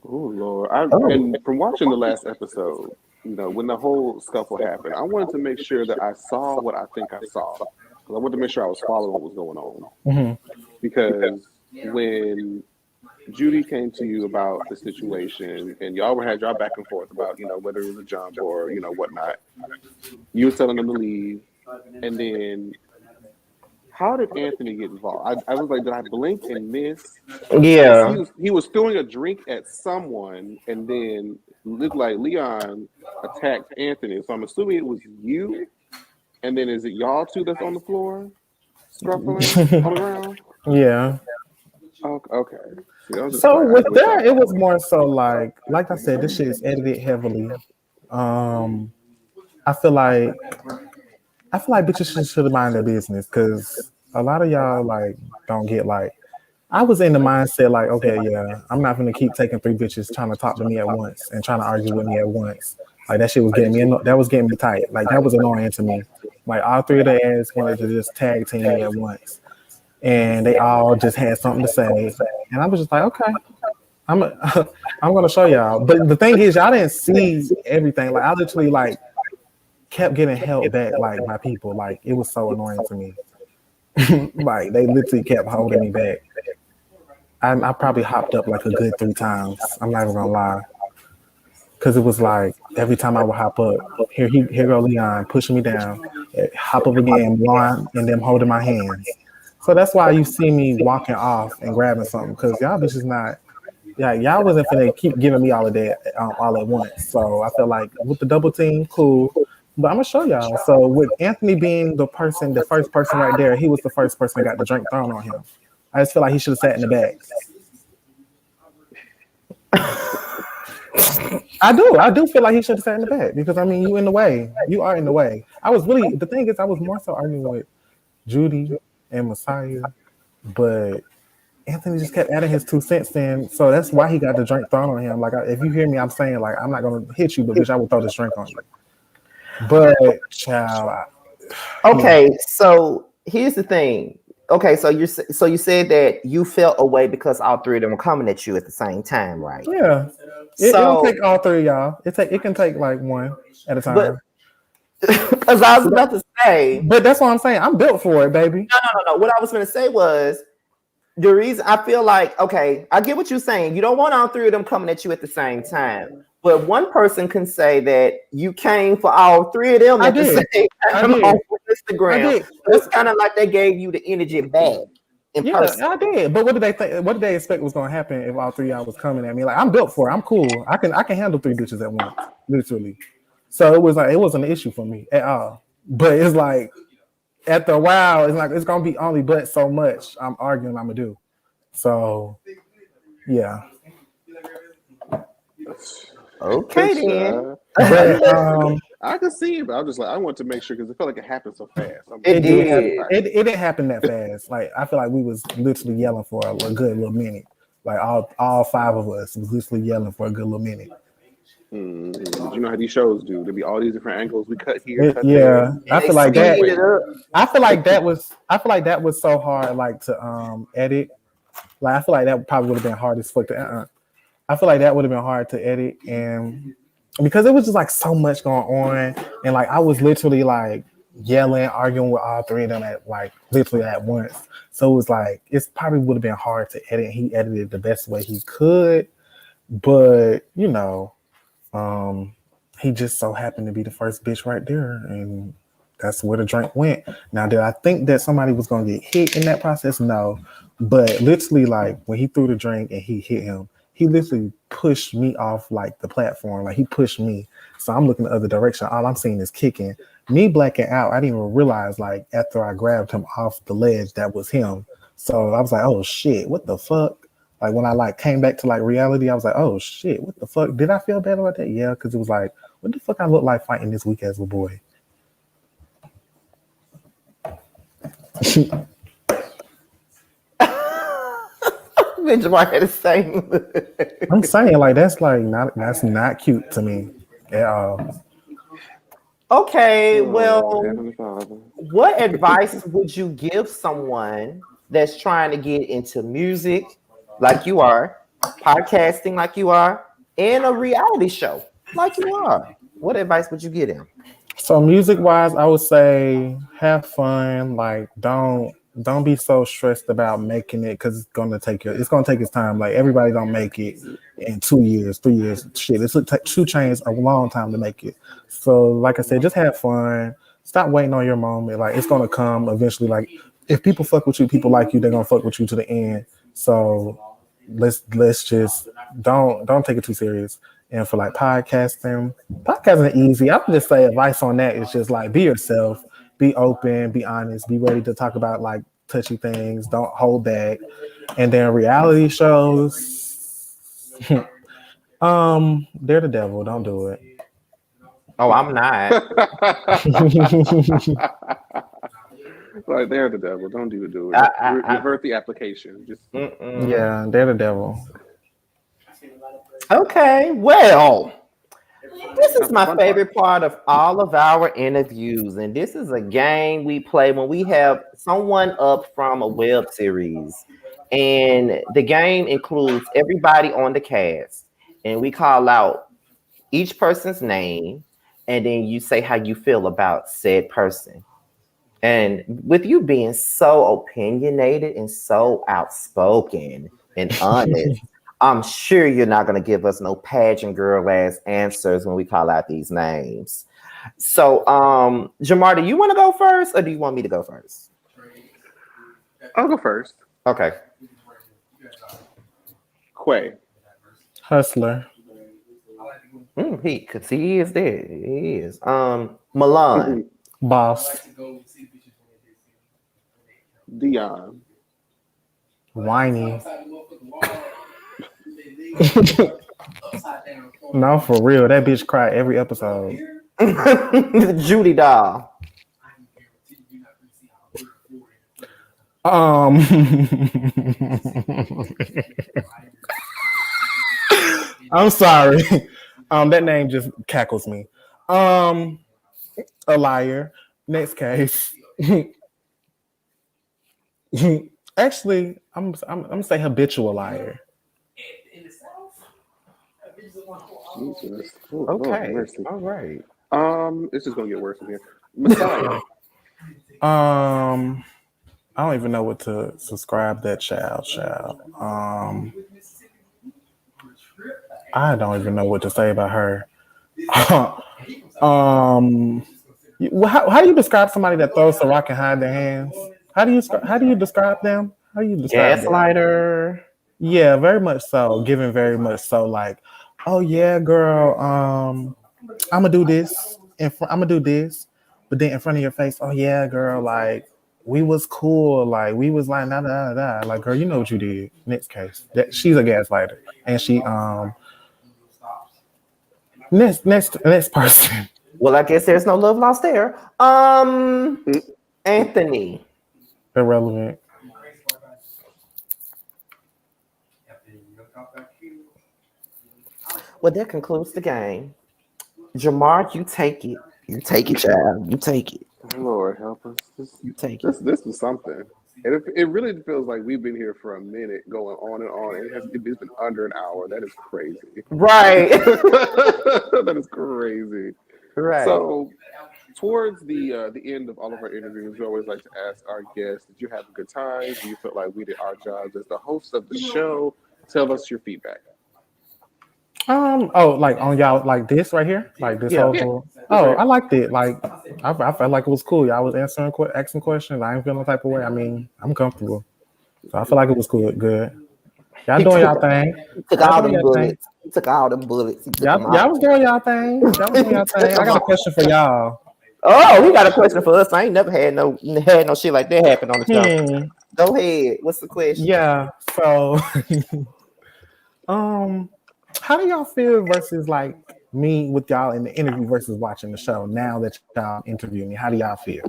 Oh Lord! And from watching the last episode, when the whole scuffle happened, I wanted to make sure that I saw what I think I saw. I wanted to make sure I was following what was going on. Mm-hmm. Because when Judy came to you about the situation, and y'all had y'all back and forth about whether it was a jump or whatnot, you were telling them to leave, and then. How did Anthony get involved? I was like, did I blink and miss? Yeah. He was throwing a drink at someone, and then looked like Leon attacked Anthony. So I'm assuming it was you. And then is it y'all two that's on the floor, scruffling on the ground? Yeah. Okay. So with that, it was more so like I said, this shit is edited heavily. I feel like bitches should have mind their business because a lot of y'all like don't get like. I was in the mindset like, okay, yeah, I'm not gonna keep taking 3 bitches trying to talk to me at once and trying to argue with me at once. Like that shit was getting me tight. Like that was annoying to me. Like all 3 of their ass wanted to just tag team me at once, and they all just had something to say, and I was just like, okay, I'm gonna show y'all. But the thing is, y'all didn't see everything. Like I literally like. Kept getting held back like by people. Like it was so annoying to me. Like they literally kept holding me back. I probably hopped up like a good 3 times. I'm not even gonna lie. Cause it was like every time I would hop up, here go Leon pushing me down, hop up again, Juan and them holding my hands. So that's why you see me walking off and grabbing something. Cause y'all bitches not. Yeah, y'all wasn't finna keep giving me all of that all at once. So I feel like with the double team, cool. But I'm gonna show y'all. So with Anthony being the first person right there, he was the first person that got the drink thrown on him. I just feel like he should have sat in the back. I do feel like he should have sat in the back because I mean you in the way. You are in the way. The thing is I was more so arguing with Judy and Messiah, but Anthony just kept adding his 2 cents in, so that's why he got the drink thrown on him. Like if you hear me, I'm saying like I'm not gonna hit you, but bitch, I will throw this drink on you. But child. Okay, so here's the thing. Okay, so you said that you felt away because all 3 of them were coming at you at the same time, right? Yeah. It don't take all 3 of y'all. It can take like 1 at a time. Because I was about to say. But that's what I'm saying. I'm built for it, baby. No. What I was going to say was the reason I feel like, okay, I get what you're saying. You don't want all 3 of them coming at you at the same time. But one person can say that you came for all 3 of them at the same time on Instagram. It's kind of like they gave you the energy back in person. I did. But what did they think? What did they expect was going to happen if all 3 of y'all was coming at me? Like I'm built for it. I'm cool. I can handle 3 bitches at once, literally. So it wasn't an issue for me at all. But it's like after a while, it's like it's gonna be only but so much I'm arguing I'm gonna do. So yeah. Okay then. But, I can see it, but I'm just like, I want to make sure because it felt like it happened so fast. It did. It didn't happen that fast. Like I feel like we was literally yelling for a good little minute. Like all 5 of us was literally yelling for a good little minute. You know how these shows do. There'll be all these different angles. We cut here, cut there. I feel like that. I feel like that was so hard, like to edit. Like I feel like that probably would have been hard as fuck to. I feel like that would have been hard to edit, and because it was just like so much going on, and like I was literally like yelling, arguing with all 3 of them at like literally at once. So it was like it's probably would have been hard to edit. He edited the best way he could, but you know. He just so happened to be the first bitch right there, and that's where the drink went. Now, did I think that somebody was gonna get hit in that process? No, but literally, like when he threw the drink and he hit him, he literally pushed me off like the platform. Like he pushed me, so I'm looking the other direction. All I'm seeing is kicking. Me blacking out. I didn't even realize like after I grabbed him off the ledge that was him. So I was like, oh shit, what the fuck? Like when I like came back to like reality, I was like, oh shit, what the fuck? Did I feel bad about that? Yeah, because it was like, what the fuck I look like fighting this weak ass little boy? Jamar had the same. I'm saying like that's not cute to me at all. Okay, well, what advice would you give someone that's trying to get into music like you are, podcasting like you are, and a reality show like you are? What advice would you give them? So music wise, I would say have fun. Like don't be so stressed about making it because it's gonna take its time. Like everybody don't make it in 2 years, 3 years. Shit, it took 2 Chainz a long time to make it. So like I said, just have fun. Stop waiting on your moment. Like it's gonna come eventually. Like if people fuck with you, people like you, they're gonna fuck with you to the end. So let's just don't take it too serious. And for like podcasting is easy. I would just say advice on that is just like be yourself, be open, be honest, be ready to talk about like touchy things, don't hold back. And then reality shows, they're the devil, don't do it. Oh, I'm not. Like they're the devil. Don't do it. Revert the application. Just yeah, they're the devil. Okay, well, this is my favorite part of all of our interviews, and this is a game we play when we have someone up from a web series, and the game includes everybody on the cast, and we call out each person's name, and then you say how you feel about said person. And with you being so opinionated and so outspoken and honest, I'm sure you're not going to give us no pageant girl ass answers when we call out these names. So, Jamar, do you want to go first or do you want me to go first? I'll go first. Okay. Quay. Hustler. He is there. He is. Milan. Boss. Dion. Whiny. No, for real. That bitch cry every episode. Judy doll. I'm sorry. That name just cackles me. A liar. Next case. Actually, I'm gonna say habitual liar. Jesus. Okay. All right. It's just gonna get worse from here. Messiah. I don't even know what to subscribe that child. I don't even know what to say about her. How do you describe somebody that throws a rock and hide their hands? How do you describe them? How do you describe gaslighter? Them? Yeah, very much so. Given very much so, like, oh yeah, girl, I'm gonna do this, I'm gonna do this, but then in front of your face, oh yeah, girl, like we was cool, like we was like da. Like, girl, you know what you did. Next case, that she's a gaslighter, and she Next person. Well, I guess there's no love lost there. Anthony. Irrelevant. Well, that concludes the game. Jamar, you take it. You take it, child. You take it. Lord help us. You take it. This was something. And it really feels like we've been here for a minute, going on and on. It's been under an hour. That is crazy. Right. That is crazy. Right. So, towards the end of all of our interviews, we always like to ask our guests, did you have a good time? Do you feel like we did our jobs as the host of the show? Tell us your feedback. Like on y'all, like this right here, like this whole. Oh, I liked it. Like I felt like it was cool. Y'all was asking questions. I ain't feeling the type of way. I mean, I'm comfortable, so I feel like it was good. Y'all doing y'all thing. Took all them bullets. Took all them bullets. Y'all was doing y'all thing. Y'all was doing y'all thing. I got a question for y'all. Oh, we got a question for us. I ain't never had no shit like that happen on the show. Go ahead. What's the question? Yeah. So, how do y'all feel versus like me with y'all in the interview versus watching the show? Now that y'all interview me, how do y'all feel?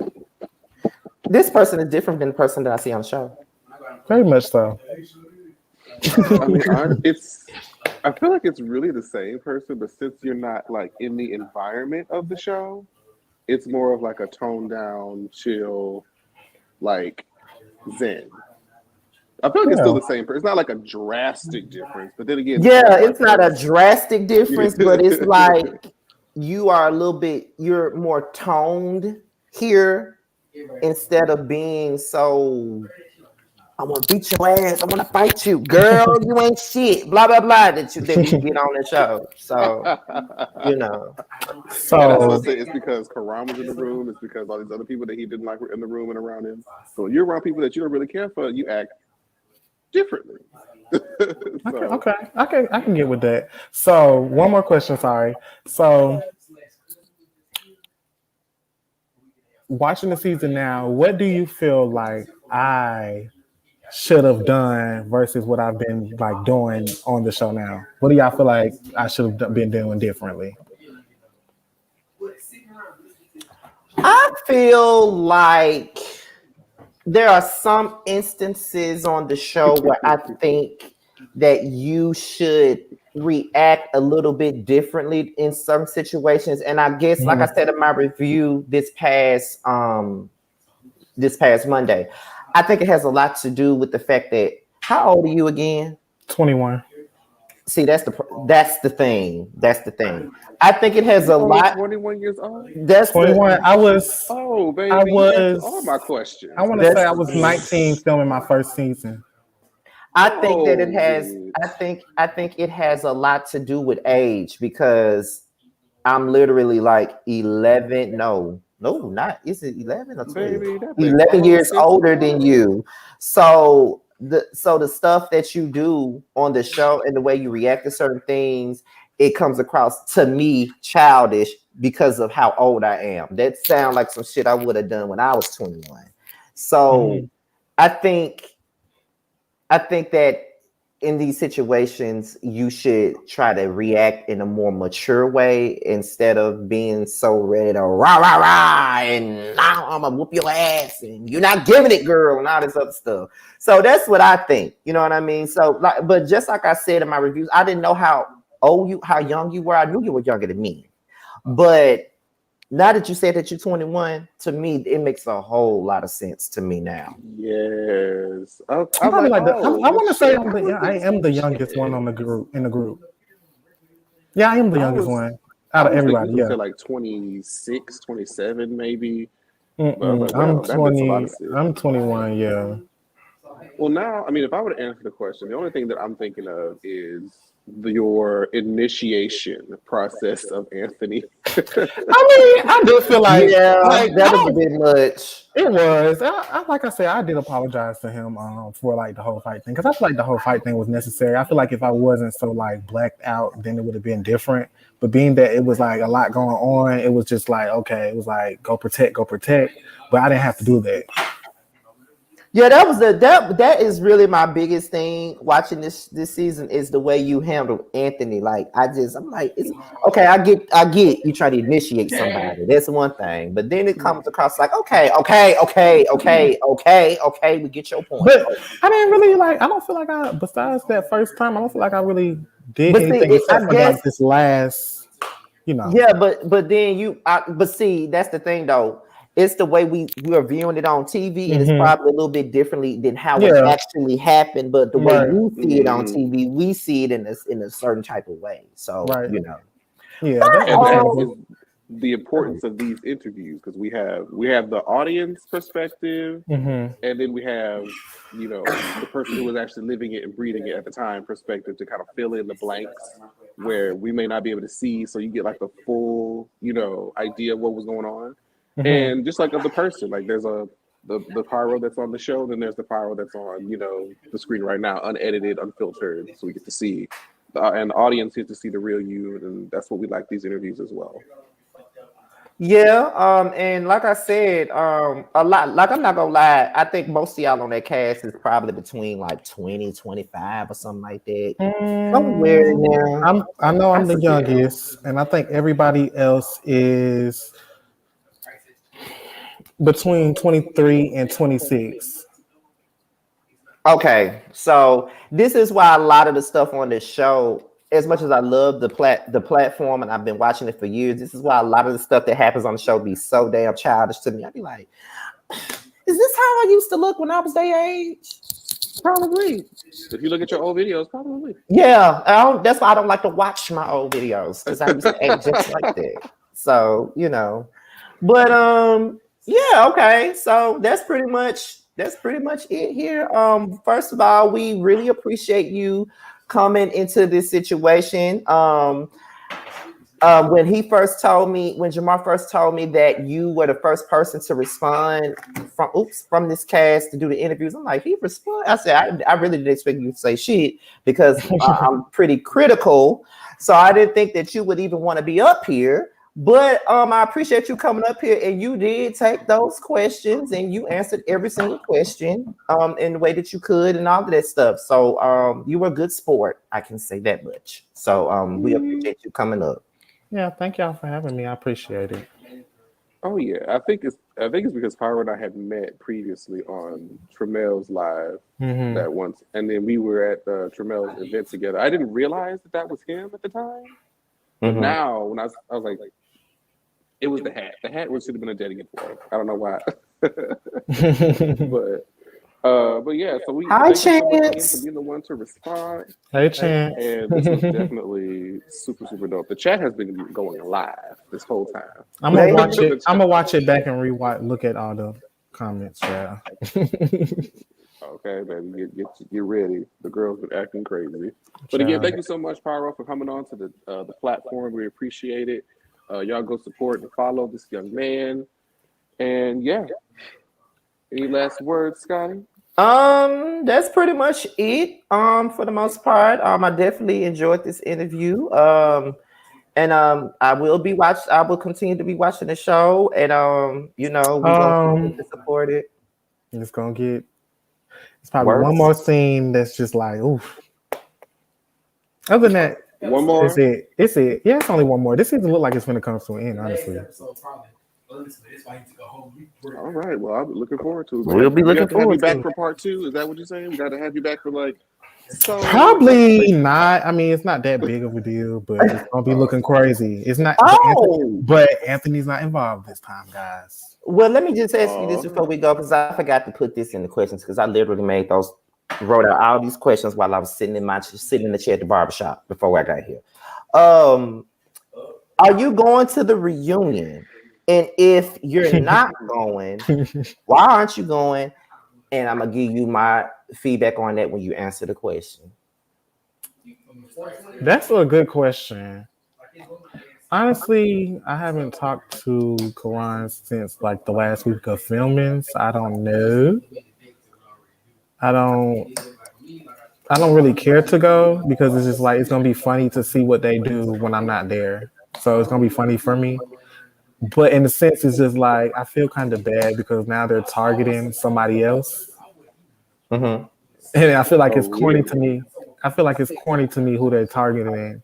This person is different than the person that I see on the show. Very much so. I mean, I feel like it's really the same person, but since you're not like in the environment of the show, it's more of like a toned down, chill, like zen. I feel like it's still the same person. It's not like a drastic difference, but then again, it's not a drastic difference, but it's like you're more toned here instead of being so. I want to beat your ass. I want to fight you, girl. You ain't shit. Blah blah blah. That you get on the show. So So that's what I say. It's because Karan was in the room. It's because all these other people that he didn't like were in the room and around him. So when you're around people that you don't really care for, you act differently. Okay. I can get with that. So one more question. Sorry. So watching the season now, what do you feel like I should have done versus what I've been like doing on the show now? What do y'all feel like I should have been doing differently? I feel like there are some instances on the show where I think that you should react a little bit differently in some situations. And I guess, like I said in my review this past Monday, I think it has a lot to do with the fact that, how old are you again? 21. See, that's the thing. That's the thing. I think it has a lot. 21 years old. That's 21. I was. Oh, baby. I was. All my questions. I want to say I was 19 filming my first season. I think that it has. I think it has a lot to do with age, because I'm literally like 11. No, not. Is it 11 or 12? 11 years older than you. So the stuff that you do on the show and the way you react to certain things, it comes across to me childish because of how old I am. That sounds like some shit I would have done when I was 21. So I think that in these situations, you should try to react in a more mature way instead of being so ready to rah, rah, rah, and now I'm gonna whoop your ass and you're not giving it, girl, and all this other stuff. So that's what I think. You know what I mean? So, but just like I said in my reviews, I didn't know how young you were. I knew you were younger than me. But now that you said that you're 21, to me, it makes a whole lot of sense to me now. Yes. I want to say I am the youngest one in the group. Yeah, I am the youngest one out of everybody. Yeah, like 26, 27, maybe. I'm 20. I'm 21. Yeah. Well, now, I mean, if I were to answer the question, the only thing that I'm thinking of is your initiation process of Anthony. I mean, I do feel like that was a bit much. It was. Like I said, I did apologize to him for like the whole fight thing, because I feel like the whole fight thing was necessary. I feel like if I wasn't so like blacked out, then it would have been different. But being that it was like a lot going on, it was just like, okay, it was like go protect. But I didn't have to do that. Yeah, that is really my biggest thing watching this season is the way you handle Anthony. Like I'm like, it's okay. I get you try to initiate somebody. That's one thing, but then it comes across like, okay, we get your point. But I didn't really like. I don't feel like besides that first time, I don't feel like I really did But see, anything except I for guess like this last, yeah, but then but see, that's the thing though. It's the way we are viewing it on TV, and it's probably a little bit differently than how it actually happened. But the way you see it on TV, we see it in a certain type of way. So yeah, that's the importance of these interviews, because we have the audience perspective, and then we have the person who was actually living it and breathing it at the time perspective to kind of fill in the blanks where we may not be able to see, so you get like the full idea of what was going on. And just like of the person, like there's the Pyro that's on the show, then there's the Pyro that's on the screen right now, unedited, unfiltered, so we get to see and the audience gets to see the real you, and that's what we like these interviews as well. Yeah, and like I said, a lot, like I'm not gonna lie, I think most of y'all on that cast is probably between like 20, 25 or something like that. Somewhere in there. I know I'm the youngest, and I think everybody else is between 23 and 26. Okay, so this is why a lot of the stuff on this show, as much as I love the platform and I've been watching it for years, this is why a lot of the stuff that happens on the show be so damn childish to me. I'd be like, is this how I used to look when I was their age? Probably. If you look at your old videos, probably. Yeah, that's why I don't like to watch my old videos, because I used to act just like that. So, but yeah, okay. So that's pretty much it here. First of all, we really appreciate you coming into this situation. When Jamar first told me that you were the first person to respond from this cast to do the interviews, I'm like, he responded. I said, I really didn't expect you to say shit, because I'm pretty critical. So I didn't think that you would even want to be up here. But I appreciate you coming up here, and you did take those questions and you answered every single question in the way that you could and all of that stuff. So you were a good sport. I can say that much. So we appreciate you coming up. Yeah, thank y'all for having me. I appreciate it. Oh yeah, I think it's because Pyro and I had met previously on Tramel's live that once, and then we were at Tramel's event together. I didn't realize that was him at the time. But now, when I was like, it was the hat. The hat should have been a dead giveaway. I don't know why. But yeah, so we Hi, Chance for being the one to respond. Hey, Chance. And this was definitely super, super dope. The chat has been going live this whole time. I'm gonna watch it. I'm gonna watch it back and look at all the comments. Yeah. Okay, baby, get ready. The girl's been acting crazy. But again, thank you so much, Pyro, for coming on to the platform. We appreciate it. Y'all go support and follow this young man. And yeah, any last words, Scotty? That's pretty much it. For the most part, I definitely enjoyed this interview. And I will continue to be watching the show, and we're gonna continue to support it. It's probably one more scene that's just like, oof. Other than that, one more. It's it. Yeah, it's only one more. This season look like it's gonna come to an end, honestly. All right. Well, I'm looking forward to it. We'll be looking forward to have you back for part 2. Is that what you're saying? We got to have you back for probably not. I mean, it's not that big of a deal, but it's gonna be looking crazy. It's not. But Anthony's not involved this time, guys. Well, let me just ask you this before we go, because I forgot to put this in the questions, because I literally wrote out all these questions while I was sitting in the chair at the barbershop before I got here. Are you going to the reunion? And if you're not going, why aren't you going? And I'm gonna give you my feedback on that when you answer the question. That's a good question. Honestly, I haven't talked to Karan since like the last week of filming, so I don't know. I don't really care to go, because it's just like it's gonna be funny to see what they do when I'm not there. So it's gonna be funny for me. But in a sense, it's just like I feel kind of bad because now they're targeting somebody else. Mm-hmm. And I feel like it's corny really? to me. I feel like it's corny to me who they're targeting.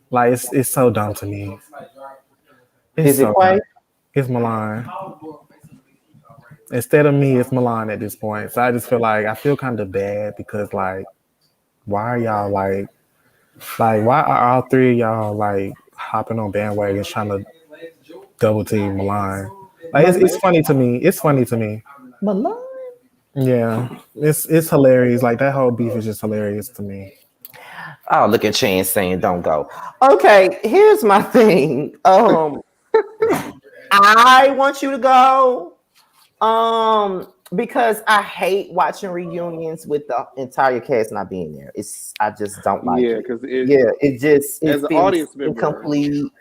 Like it's so dumb to me. It's Is it so dumb. quite? It's Milan. Instead of me, it's Milan at this point. So I just feel like I feel kind of bad because like, why are y'all like why are all three of y'all like hopping on bandwagons trying to double team Milan? Like it's funny to me. It's funny to me. Milan? Yeah, it's hilarious. Like that whole beef is just hilarious to me. Oh, look at Chance saying don't go. Okay, here's my thing. I want you to go. Because I hate watching reunions with the entire cast not being there. I just don't like Yeah, it. because It as an feels audience member, incomplete.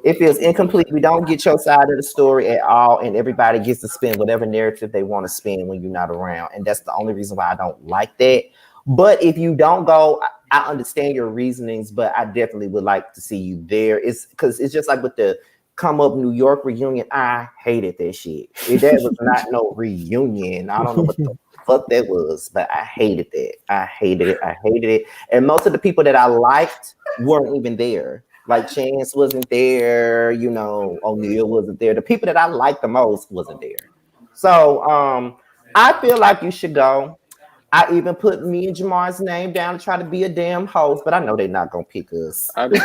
It feels incomplete. We don't get your side of the story at all, and everybody gets to spin whatever narrative they want to spin when you're not around. And that's the only reason why I don't like that. But if you don't go, I understand your reasonings, but I definitely would like to see you there. It's because it's just like with the Come Up New York reunion. I hated that shit. That was not no reunion. I don't know what the fuck that was, but I hated that. I hated it. I hated it. And most of the people that I liked weren't even there. Like Chance wasn't there, O'Neal wasn't there. The people that I liked the most wasn't there. So I feel like you should go. I even put me and Jamar's name down to try to be a damn host, but I know they're not gonna pick us. we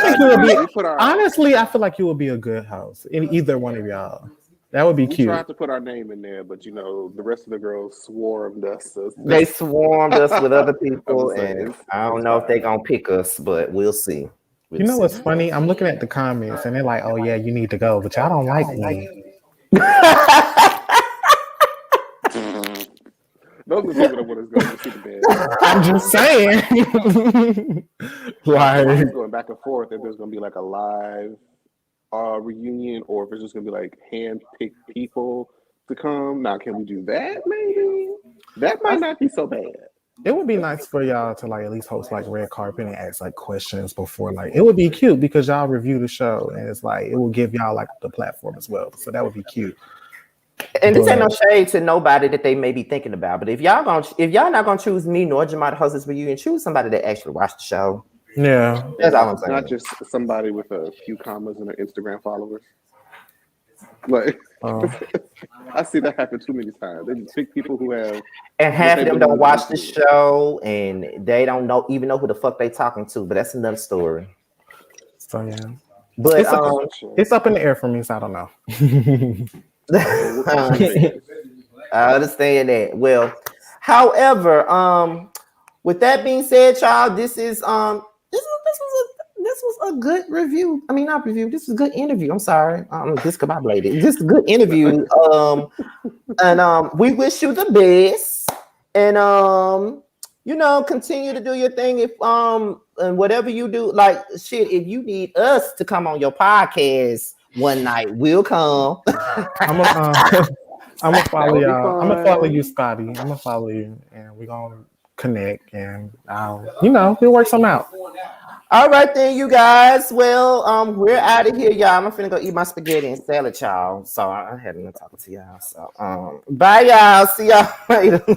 put our Honestly, I feel like you would be a good host in either one of y'all. That would be we cute. tried to put our name in there, but the rest of the girls swarmed us. They swarmed us with other people, I'm saying, and I don't know if they're gonna pick us, but we'll see. You know what's funny? I'm looking at the comments and they're like, "Oh yeah, you need to go," but y'all don't like me. Those are the people that want us to go to see the band. I'm just saying. Like going back and forth if there's gonna be like a live reunion or if it's just gonna be like hand-picked people to come. Now, can we do that? Maybe that might not be so bad. It would be nice for y'all to like at least host like red carpet and ask like questions before like it would be cute because y'all review the show and it's like it will give y'all like the platform as well. So that would be cute. And this ain't no shade to nobody that they may be thinking about. But if y'all not gonna choose me nor Jamar to host this reunion, choose somebody that actually watched the show. Yeah, that's all I'm saying. Not just somebody with a few commas and their Instagram followers. Like I see that happen too many times. They just pick people who have, and half of them don't watch the show, and they don't even know who the fuck they talking to. But that's another story. So yeah, but it's up in the air for me, so I don't know. I understand that. Well, however, with that being said, child, this was a good review. I mean, not review. This was a good interview. I'm sorry. Discombobulated. This is a good interview. And we wish you the best. And continue to do your thing. If and whatever you do, like shit, if you need us to come on your podcast one night, we'll come. I'm gonna follow y'all. I'm gonna follow you, Scotty. I'm gonna follow you, and we're gonna connect, and we'll work something out. All right then, you guys. Well, we're out of here, y'all. I'm finna go eat my spaghetti and salad, y'all. So I had to talk to y'all. So bye, y'all. See y'all later.